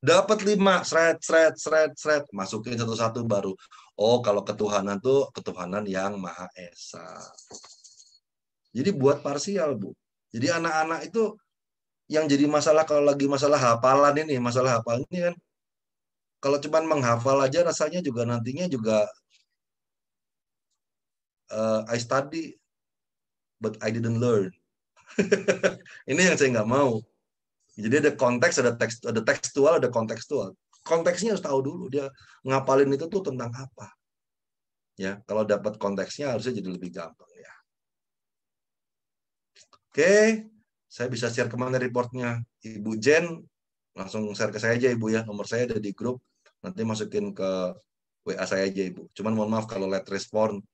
Dapat 5, seret. Masukin satu-satu baru. Oh, kalau ketuhanan tuh ketuhanan yang Maha Esa. Jadi buat parsial, Bu. Jadi anak-anak itu yang jadi masalah kalau lagi masalah hafalan ini, masalah hafalan ini kan, kalau cuma menghafal aja rasanya juga nantinya juga I study but I didn't learn. Ini yang saya nggak mau. Jadi ada konteks, ada teks, ada tekstual, ada kontekstual. Konteksnya harus tahu dulu dia ngapalin itu tuh tentang apa. Ya, kalau dapat konteksnya harusnya jadi lebih gampang ya. Oke, saya bisa share kemana reportnya. Ibu Jen, langsung share ke saya aja Ibu ya. Nomor saya ada di grup. Nanti masukin ke WA saya aja Ibu. Cuman mohon maaf kalau late respon.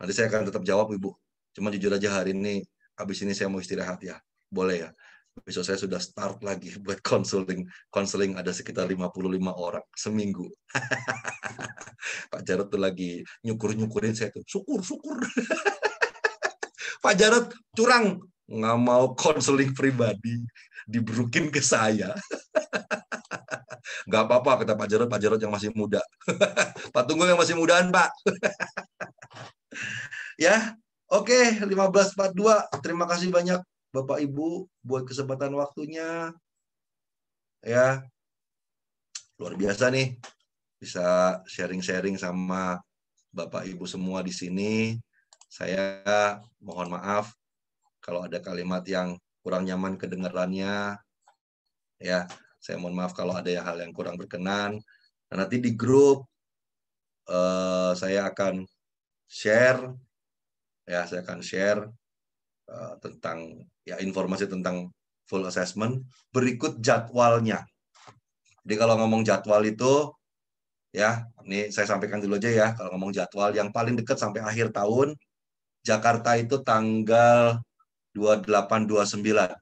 Nanti saya akan tetap jawab Ibu. Cuman jujur aja hari ini, habis ini saya mau istirahat ya. Boleh ya. Besok saya sudah start lagi buat konseling. Konseling ada sekitar 55 orang seminggu. Pak Jarod tuh lagi nyukur-nyukurin saya tuh. Syukur. Pak Jarod curang. Nggak mau konseling pribadi. Dibrukin ke saya. Nggak apa-apa kata Pak Jarod yang masih muda. Pak Tunggul yang masih mudaan Pak. Ya, oke, 15.42. Terima kasih banyak Bapak Ibu buat kesempatan waktunya. Ya, luar biasa nih bisa sharing-sharing sama Bapak Ibu semua di sini. Saya mohon maaf kalau ada kalimat yang kurang nyaman kedengarannya. Ya, saya mohon maaf kalau ada hal yang kurang berkenan. Dan nanti di grup saya akan share tentang ya informasi tentang full assessment berikut jadwalnya. Jadi kalau ngomong jadwal itu ya, ini saya sampaikan dulu aja ya, kalau ngomong jadwal yang paling dekat sampai akhir tahun Jakarta itu tanggal 28-29.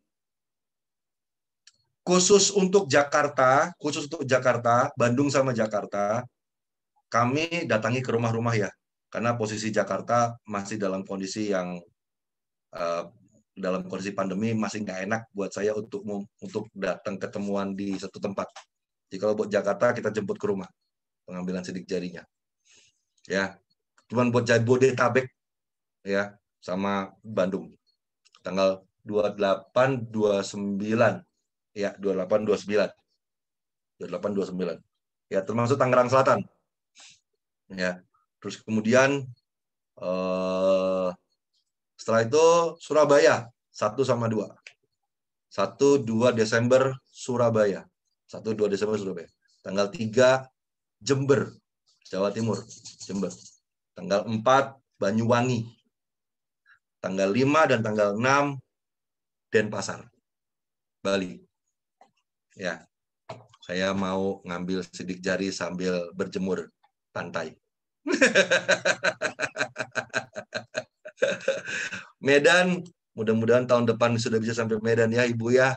Khusus untuk Jakarta, Bandung sama Jakarta, kami datangi ke rumah-rumah ya. Karena posisi Jakarta masih dalam kondisi yang dalam kondisi pandemi masih nggak enak buat saya untuk datang ketemuan di satu tempat. Jadi kalau buat Jakarta kita jemput ke rumah pengambilan sidik jarinya. Ya, cuman buat Jabodetabek ya sama Bandung tanggal 28-29 ya 28-29 ya termasuk Tangerang Selatan ya. Terus kemudian setelah itu Surabaya 1 sama 2. 1-2 Desember Surabaya. 1-2 Desember Surabaya. Tanggal 3 Jember, Jawa Timur. Jember. Tanggal 4 Banyuwangi. Tanggal 5 dan tanggal 6 Denpasar, Bali. Ya. Saya mau ngambil sidik jari sambil berjemur pantai. Medan, mudah-mudahan tahun depan sudah bisa sampai Medan ya Ibu ya.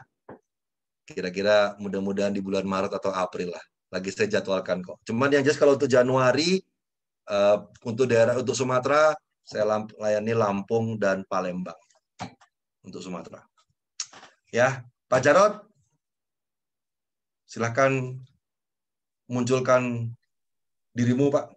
Kira-kira mudah-mudahan di bulan Maret atau April lah. Lagi saya jadwalkan kok. Cuman yang jelas kalau untuk Januari, untuk daerah untuk Sumatera, saya layani Lampung dan Palembang untuk Sumatera. Ya, Pak Jarod, silakan munculkan dirimu Pak.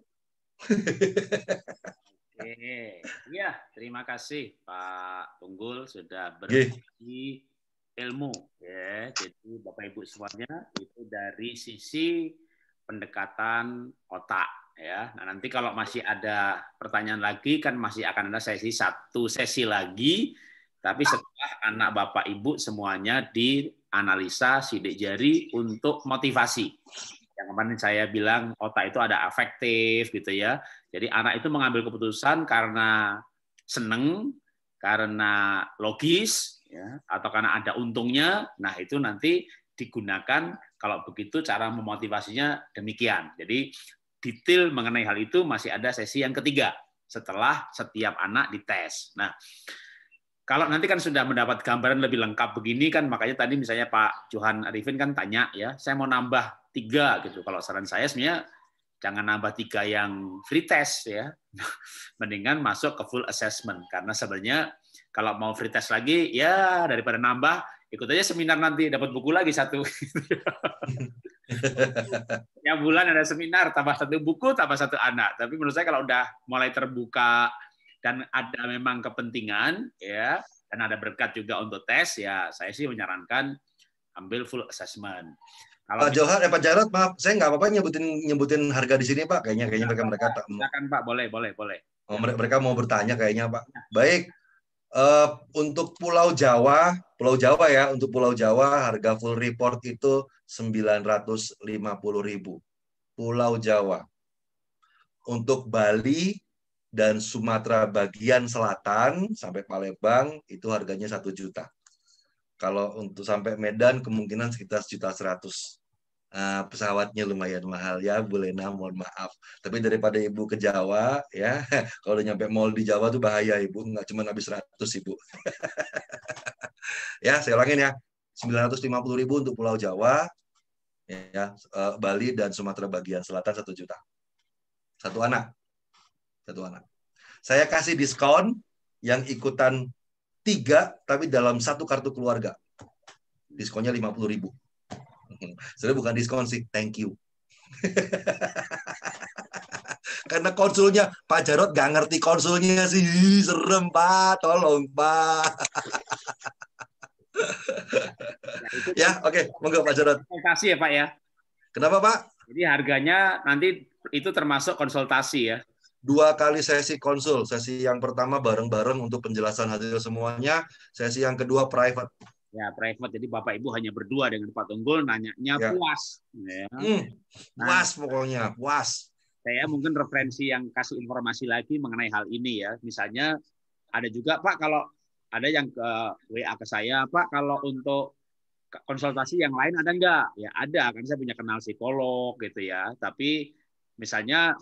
Oke, ya terima kasih Pak Tunggul sudah berbagi ilmu ya. Jadi Bapak Ibu semuanya itu dari sisi pendekatan otak ya. Nah, nanti kalau masih ada pertanyaan lagi kan masih akan ada satu sesi lagi, tapi setelah anak Bapak Ibu semuanya dianalisa sidik jari untuk motivasi. Yang kemarin saya bilang otak itu ada afektif gitu ya. Jadi anak itu mengambil keputusan karena seneng, karena logis, ya, atau karena ada untungnya. Nah itu nanti digunakan kalau begitu cara memotivasinya demikian. Jadi detail mengenai hal itu masih ada sesi yang ketiga setelah setiap anak dites. Nah kalau nanti kan sudah mendapat gambaran lebih lengkap begini kan, makanya tadi misalnya Pak Johan Arifin kan tanya ya, saya mau nambah 3 gitu. Kalau saran saya sebenarnya jangan nambah 3 yang free test ya, mendingan masuk ke full assessment karena sebenarnya kalau mau free test lagi ya daripada nambah ikut aja seminar nanti dapat buku lagi 1. Tiap bulan ada seminar tambah 1 buku tambah 1 anak. Tapi menurut saya kalau udah mulai terbuka dan ada memang kepentingan ya dan ada berkat juga untuk tes, ya saya sih menyarankan ambil full assessment. Kalau Pak Johar, Pak Jarod, maaf, saya nggak apa-apa nyebutin harga di sini, Pak. Kayaknya mereka tak mau. Silakan Pak, boleh. Oh, mereka mau bertanya kayaknya, Pak. Baik. Untuk Pulau Jawa ya, untuk Pulau Jawa harga full report itu 950.000. Pulau Jawa. Untuk Bali dan Sumatera bagian selatan sampai Palembang itu harganya 1 juta. Kalau untuk sampai Medan kemungkinan sekitar 1.100.000. Pesawatnya lumayan mahal ya, Bu Lena, mohon maaf. Tapi daripada Ibu ke Jawa ya, kalau udah nyampe mall di Jawa tuh bahaya Ibu, nggak cuma habis 100 Ibu. Ya, saya ulangin ya. 950.000 untuk Pulau Jawa, ya, Bali dan Sumatera bagian selatan 1 juta. Satu anak. Saya kasih diskon yang ikutan 3 tapi dalam 1 kartu keluarga. Diskonnya 50.000. Sebenarnya bukan diskon sih, thank you. Karena konsulnya Pak Jarod nggak ngerti konsulnya sih, serem Pak, tolong Pak. Ya, oke, monggo Pak Jarod. Terima kasih ya Pak ya. Kenapa Pak? Jadi harganya nanti itu termasuk konsultasi ya. 2 kali sesi konsul. Sesi yang pertama bareng-bareng untuk penjelasan hasil semuanya. Sesi yang kedua private. Ya, private. Jadi Bapak Ibu hanya berdua dengan Pak Tunggul, nanyanya Ya. puas. Ya. Puas pokoknya, puas. Saya mungkin referensi yang kasih informasi lagi mengenai hal ini ya. Misalnya ada juga Pak, kalau ada yang ke WA ke saya, Pak, kalau untuk konsultasi yang lain ada enggak? Ya ada, kan saya punya kenal psikolog gitu ya. Tapi misalnya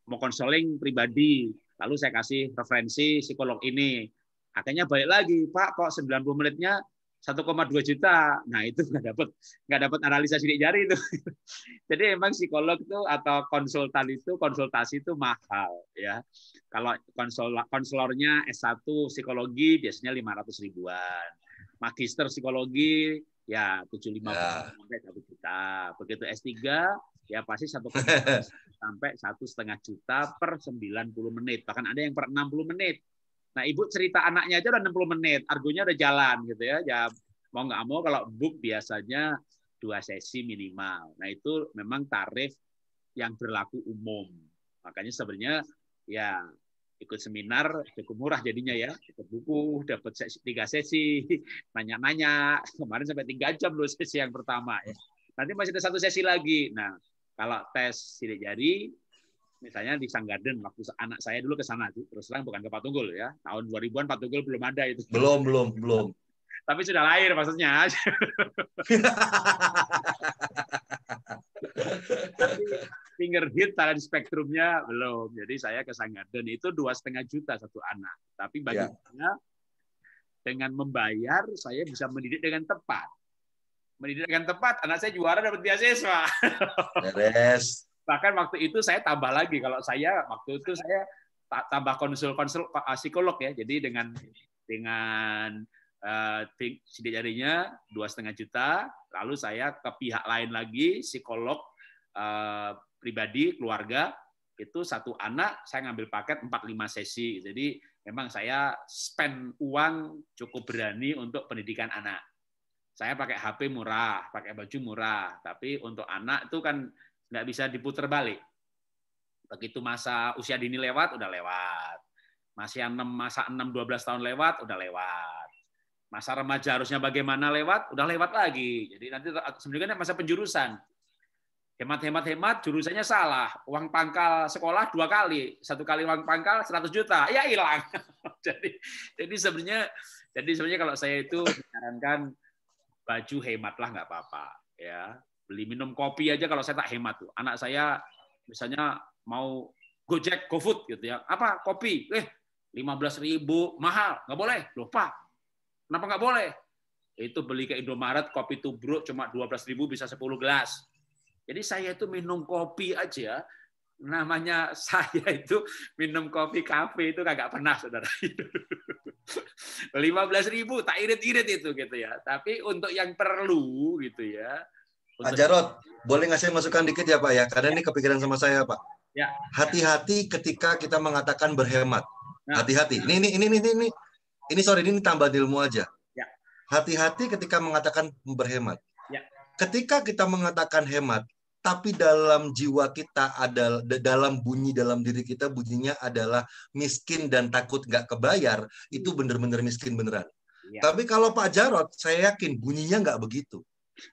mau konseling pribadi, lalu saya kasih referensi psikolog ini. Akhirnya balik lagi, Pak, kok 90 menitnya 1,2 juta. Nah, itu nggak dapat analisa sidik jari itu. Jadi emang psikolog itu atau konsultasi itu mahal ya. Kalau konselornya S1 psikologi biasanya 500 ribuan. Magister psikologi ya 750 sampai 1 juta. Begitu S3 ya pasti 1,5 sampai 1,5 juta per 90 menit. Bahkan ada yang per 60 menit. Nah, Ibu cerita anaknya aja udah 60 menit, argonya udah jalan gitu ya. Ya mau nggak mau kalau book biasanya 2 sesi minimal. Nah, itu memang tarif yang berlaku umum. Makanya sebenarnya ya ikut seminar cukup murah jadinya ya. Ikut buku, dapat 3 sesi, nanya-nanya. Kemarin sampai 3 jam loh sesi yang pertama ya. Nanti masih ada 1 sesi lagi. Nah, kalau tes sidik jari misalnya di Sang Garden, waktu anak saya dulu ke sana, terus terang bukan ke Pak Tunggul ya, tahun 2000-an Pak Tunggul belum ada itu. Belum. Tapi sudah lahir maksudnya. Tapi finger hit tangan spektrumnya belum. Jadi saya ke Sang Garden itu 2,5 juta 1 anak. Tapi bagi saya dengan membayar saya bisa mendidik dengan tepat. Mendidik dengan tepat, anak saya juara dapat beasiswa. Beres. Bahkan waktu itu saya tambah lagi, kalau saya waktu itu saya tambah konsul psikolog ya, jadi dengan sidik jarinya 2,5 juta, lalu saya ke pihak lain lagi psikolog pribadi keluarga itu 1 anak saya ngambil paket 4-5 sesi, jadi memang saya spend uang cukup berani untuk pendidikan anak. Saya pakai HP murah, pakai baju murah, tapi untuk anak itu kan nggak bisa diputar balik. Begitu masa usia dini lewat, udah lewat. Masa 6-12 tahun lewat, udah lewat. Masa remaja harusnya bagaimana lewat, udah lewat lagi. Jadi nanti sebenarnya masa penjurusan. Hemat, jurusannya salah. Uang pangkal sekolah 2 kali. 1 kali uang pangkal 100 juta, ya hilang. jadi sebenarnya kalau saya itu menyarankan baju hematlah nggak apa-apa. Ya. Beli minum kopi aja kalau saya tak hemat tuh. Anak saya misalnya mau Gojek, GoFood gitu ya. Apa? Kopi. 15.000 mahal. Nggak boleh. Loh Pak, kenapa nggak boleh? Itu beli ke Indomaret, kopi tubruk cuma 12.000 bisa 10 gelas. Jadi saya itu minum kopi aja. Namanya saya itu minum kopi kafe itu kagak pernah, saudara. 15.000 tak irit-irit itu gitu ya. Tapi untuk yang perlu gitu ya. Pak Jarod, boleh ngasih masukan dikit ya Pak ya? Karena ini kepikiran sama saya Pak. Ya. Hati-hati ketika kita mengatakan berhemat. Hati-hati. Ini ini tambah ilmu aja. Ya. Hati-hati ketika mengatakan berhemat. Ya. Ketika kita mengatakan hemat, tapi dalam jiwa kita ada, dalam bunyi dalam diri kita bunyinya adalah miskin dan takut nggak kebayar, itu benar-benar miskin beneran. Ya. Tapi kalau Pak Jarod, saya yakin bunyinya nggak begitu.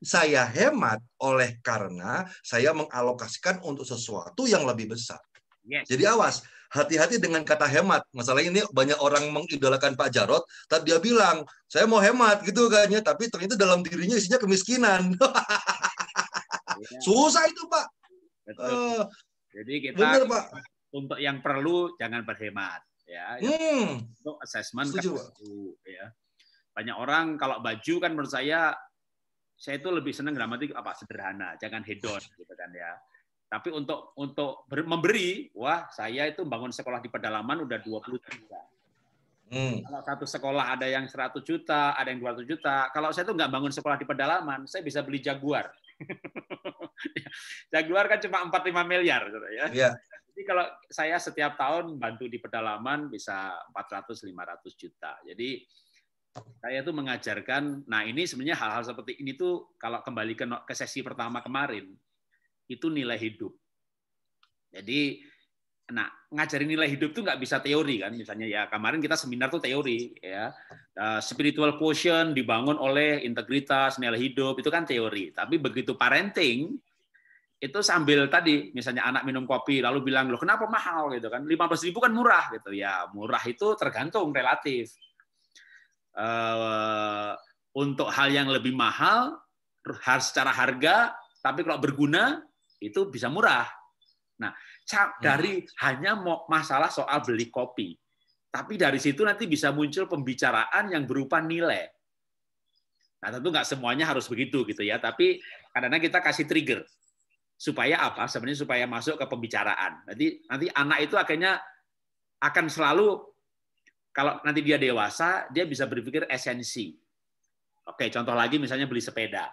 Saya hemat oleh karena saya mengalokasikan untuk sesuatu yang lebih besar. Yes. Jadi awas, hati-hati dengan kata hemat. Masalahnya ini banyak orang mengidolakan Pak Jarod, tapi dia bilang, saya mau hemat gitu kayaknya, tapi ternyata dalam dirinya isinya kemiskinan. Ya. Susah itu, Pak. Betul. Jadi kita Bener, Pak. Untuk yang perlu jangan berhemat, ya. Untuk assessment kan perlu, ya. Banyak orang kalau baju kan menurut saya itu lebih senang grammatik apa sederhana, jangan hedon gitu kan ya. Tapi untuk memberi, wah saya itu bangun sekolah di pedalaman udah 20 juta. Kalau satu sekolah ada yang 100 juta, ada yang 200 juta. Kalau saya tuh nggak bangun sekolah di pedalaman, saya bisa beli Jaguar. Jaguar kan cuma 4-5 miliar. Ya. Yeah. Jadi kalau saya setiap tahun bantu di pedalaman bisa 400-500 juta. Jadi saya tuh mengajarkan, nah ini sebenarnya hal-hal seperti ini tuh kalau kembali ke sesi pertama kemarin, itu nilai hidup. Jadi, nah ngajarin nilai hidup tuh nggak bisa teori kan, misalnya ya kemarin kita seminar tuh teori, ya spiritual quotient dibangun oleh integritas, nilai hidup itu kan teori. Tapi begitu parenting itu sambil tadi, misalnya anak minum kopi lalu bilang loh kenapa mahal gitu kan, 15.000 kan murah gitu ya, murah itu tergantung relatif. Untuk hal yang lebih mahal secara harga, tapi kalau berguna itu bisa murah. Nah, dari hanya masalah soal beli kopi, tapi dari situ nanti bisa muncul pembicaraan yang berupa nilai. Nah, tentu nggak semuanya harus begitu gitu ya, tapi kadang-kadang kita kasih trigger supaya apa? Sebenarnya supaya masuk ke pembicaraan. Nanti anak itu akhirnya akan selalu, kalau nanti dia dewasa, dia bisa berpikir esensi. Oke, contoh lagi misalnya beli sepeda.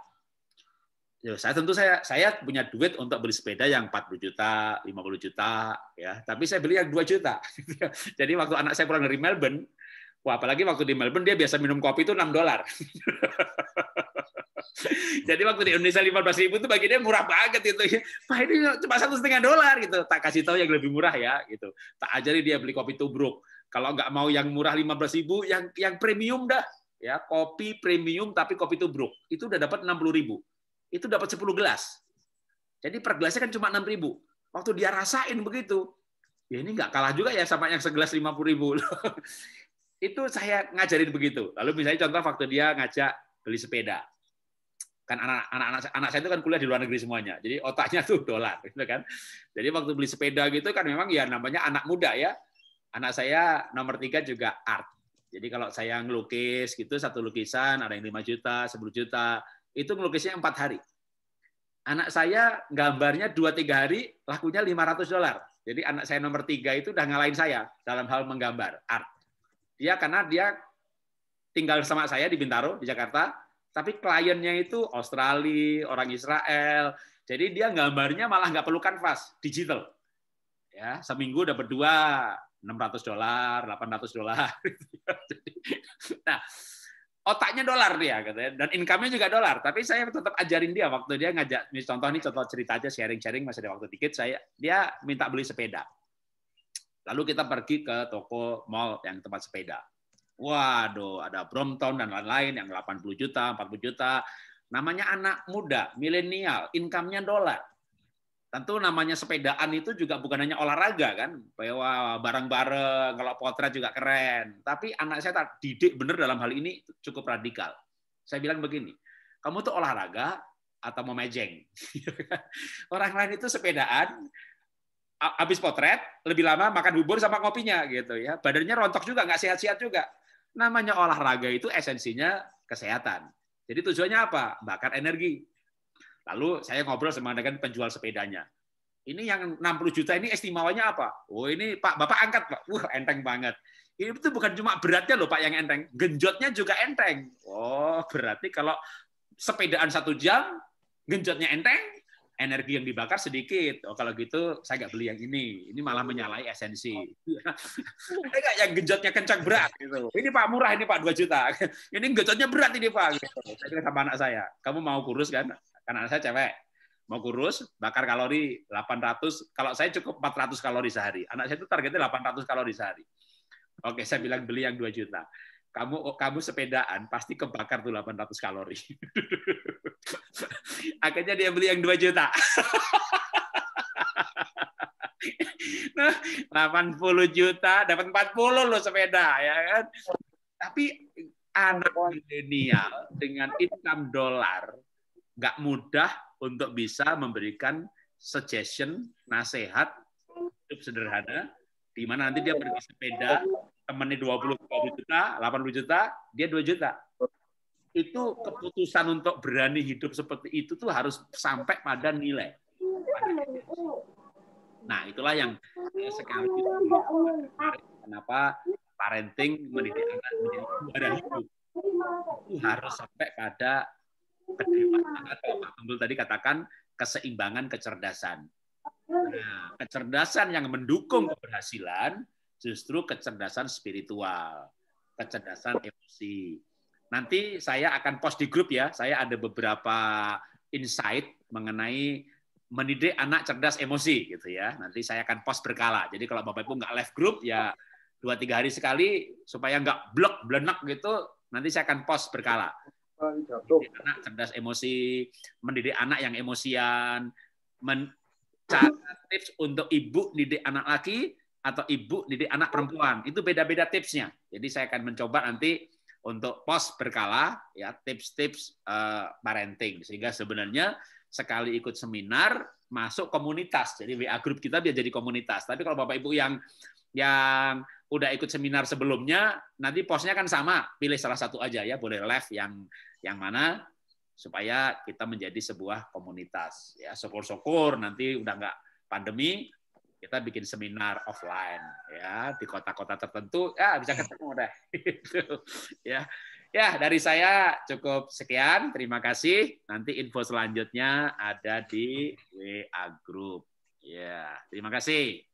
Saya punya duit untuk beli sepeda yang 40 juta, 50 juta, ya. Tapi saya beli yang 2 juta. Jadi waktu anak saya pulang dari Melbourne, wah apalagi waktu di Melbourne dia biasa minum kopi itu $6. Jadi waktu di Indonesia 15.000 itu bagi dia murah banget itu. Pak ini cuma $1,5 gitu. Tak kasih tahu yang lebih murah ya, gitu. Tak ajari dia beli kopi tubruk. Kalau nggak mau yang murah 15.000, yang premium dah, ya kopi premium tapi kopi tubruk itu udah dapat 60.000, itu dapat 10 gelas. Jadi per gelasnya kan cuma 6.000. Waktu dia rasain begitu, ya ini nggak kalah juga ya sama yang segelas 50.000. Itu saya ngajarin begitu. Lalu misalnya contoh waktu dia ngajak beli sepeda, kan anak saya itu kan kuliah di luar negeri semuanya, jadi otaknya tuh dolar, gitu kan. Jadi waktu beli sepeda gitu kan memang ya namanya anak muda ya. Anak saya nomor 3 juga art. Jadi kalau saya ngelukis gitu, satu lukisan ada yang 5 juta, 10 juta, itu ngelukisnya 4 hari. Anak saya gambarnya 2-3 hari, lakunya $500. Jadi anak saya nomor 3 itu udah ngalahin saya dalam hal menggambar art. Karena dia tinggal sama saya di Bintaro, di Jakarta, tapi kliennya itu Australia, orang Israel. Jadi dia gambarnya malah nggak perlu kanvas, digital. Ya, seminggu dapat 2, $600, $800. Nah, otaknya dolar dia, katanya, dan income-nya juga dolar. Tapi saya tetap ajarin dia waktu dia ngajak, contoh cerita aja, sharing masih ada waktu dikit. Dia minta beli sepeda. Lalu kita pergi ke toko mall yang tempat sepeda. Waduh, ada Brompton dan lain-lain yang 80 juta, 40 juta. Namanya anak muda, milenial, income-nya dolar. Tentu namanya sepedaan itu juga bukan hanya olahraga kan, bahwa bareng-bareng, kalau potret juga keren. Tapi anak saya didik bener dalam hal ini cukup radikal. Saya bilang begini, kamu tuh olahraga atau mau mejeng? Orang lain itu sepedaan, habis potret, lebih lama makan bubur sama kopinya gitu ya. Badannya rontok juga, nggak sehat-sehat juga. Namanya olahraga itu esensinya kesehatan. Jadi tujuannya apa? Bakar energi. Lalu saya ngobrol sama dengan penjual sepedanya. Ini yang 60 juta ini istimewanya apa? Oh ini Pak, Bapak angkat Pak. Wah enteng banget. Ini tuh bukan cuma beratnya loh Pak yang enteng, genjotnya juga enteng. Oh berarti kalau sepedaan 1 jam, genjotnya enteng, energi yang dibakar sedikit. Oh, kalau gitu saya nggak beli yang ini malah menyalahi esensi. Ada nggak yang genjotnya kencang berat gitu? Ini Pak murah, ini Pak 2 juta. Ini genjotnya berat ini Pak. Gitu. Saya bilang sama anak saya, kamu mau kurus kan? Karena anak saya cewek. Mau kurus, bakar kalori 800, kalau saya cukup 400 kalori sehari. Anak saya itu targetnya 800 kalori sehari. Oke, saya bilang beli yang 2 juta. Kamu sepedaan, pasti kebakar tuh 800 kalori. Akhirnya dia beli yang 2 juta. Nah, 80 juta, dapat 40 loh sepeda, ya kan? Tapi anak milenial dengan income dolar, nggak mudah untuk bisa memberikan suggestion, nasihat, hidup sederhana, di mana nanti dia pergi sepeda, temannya 20 juta, 80 juta, dia 2 juta. Itu keputusan untuk berani hidup seperti itu tuh harus sampai pada nilai. Nah, itulah yang sekali kenapa parenting mendidik anak menjadi juara hidup. Itu harus sampai pada kedewasaan, kalau Pak Tunggul tadi katakan keseimbangan kecerdasan. Nah, kecerdasan yang mendukung keberhasilan justru kecerdasan spiritual, kecerdasan emosi. Nanti saya akan post di grup ya, saya ada beberapa insight mengenai mendidik anak cerdas emosi gitu ya. Nanti saya akan post berkala. Jadi kalau Bapak Ibu nggak live grup ya 2-3 hari sekali supaya nggak blok blenak gitu, nanti saya akan post berkala. Mendidik anak cerdas emosi, mendidik anak yang emosian, cara tips untuk ibu didik anak laki atau ibu didik anak perempuan. Itu beda-beda tipsnya. Jadi saya akan mencoba nanti untuk post berkala ya tips-tips parenting, sehingga sebenarnya sekali ikut seminar masuk komunitas. Jadi WA group kita biar jadi komunitas. Tapi kalau Bapak Ibu yang udah ikut seminar sebelumnya, nanti postnya kan sama, pilih salah satu aja ya, boleh live yang mana supaya kita menjadi sebuah komunitas. Ya, syukur-syukur nanti udah nggak pandemi, kita bikin seminar offline ya di kota-kota tertentu ya bisa ketemu deh. Ya. Ya, dari saya cukup sekian. Terima kasih. Nanti info selanjutnya ada di WA Group. Ya, terima kasih.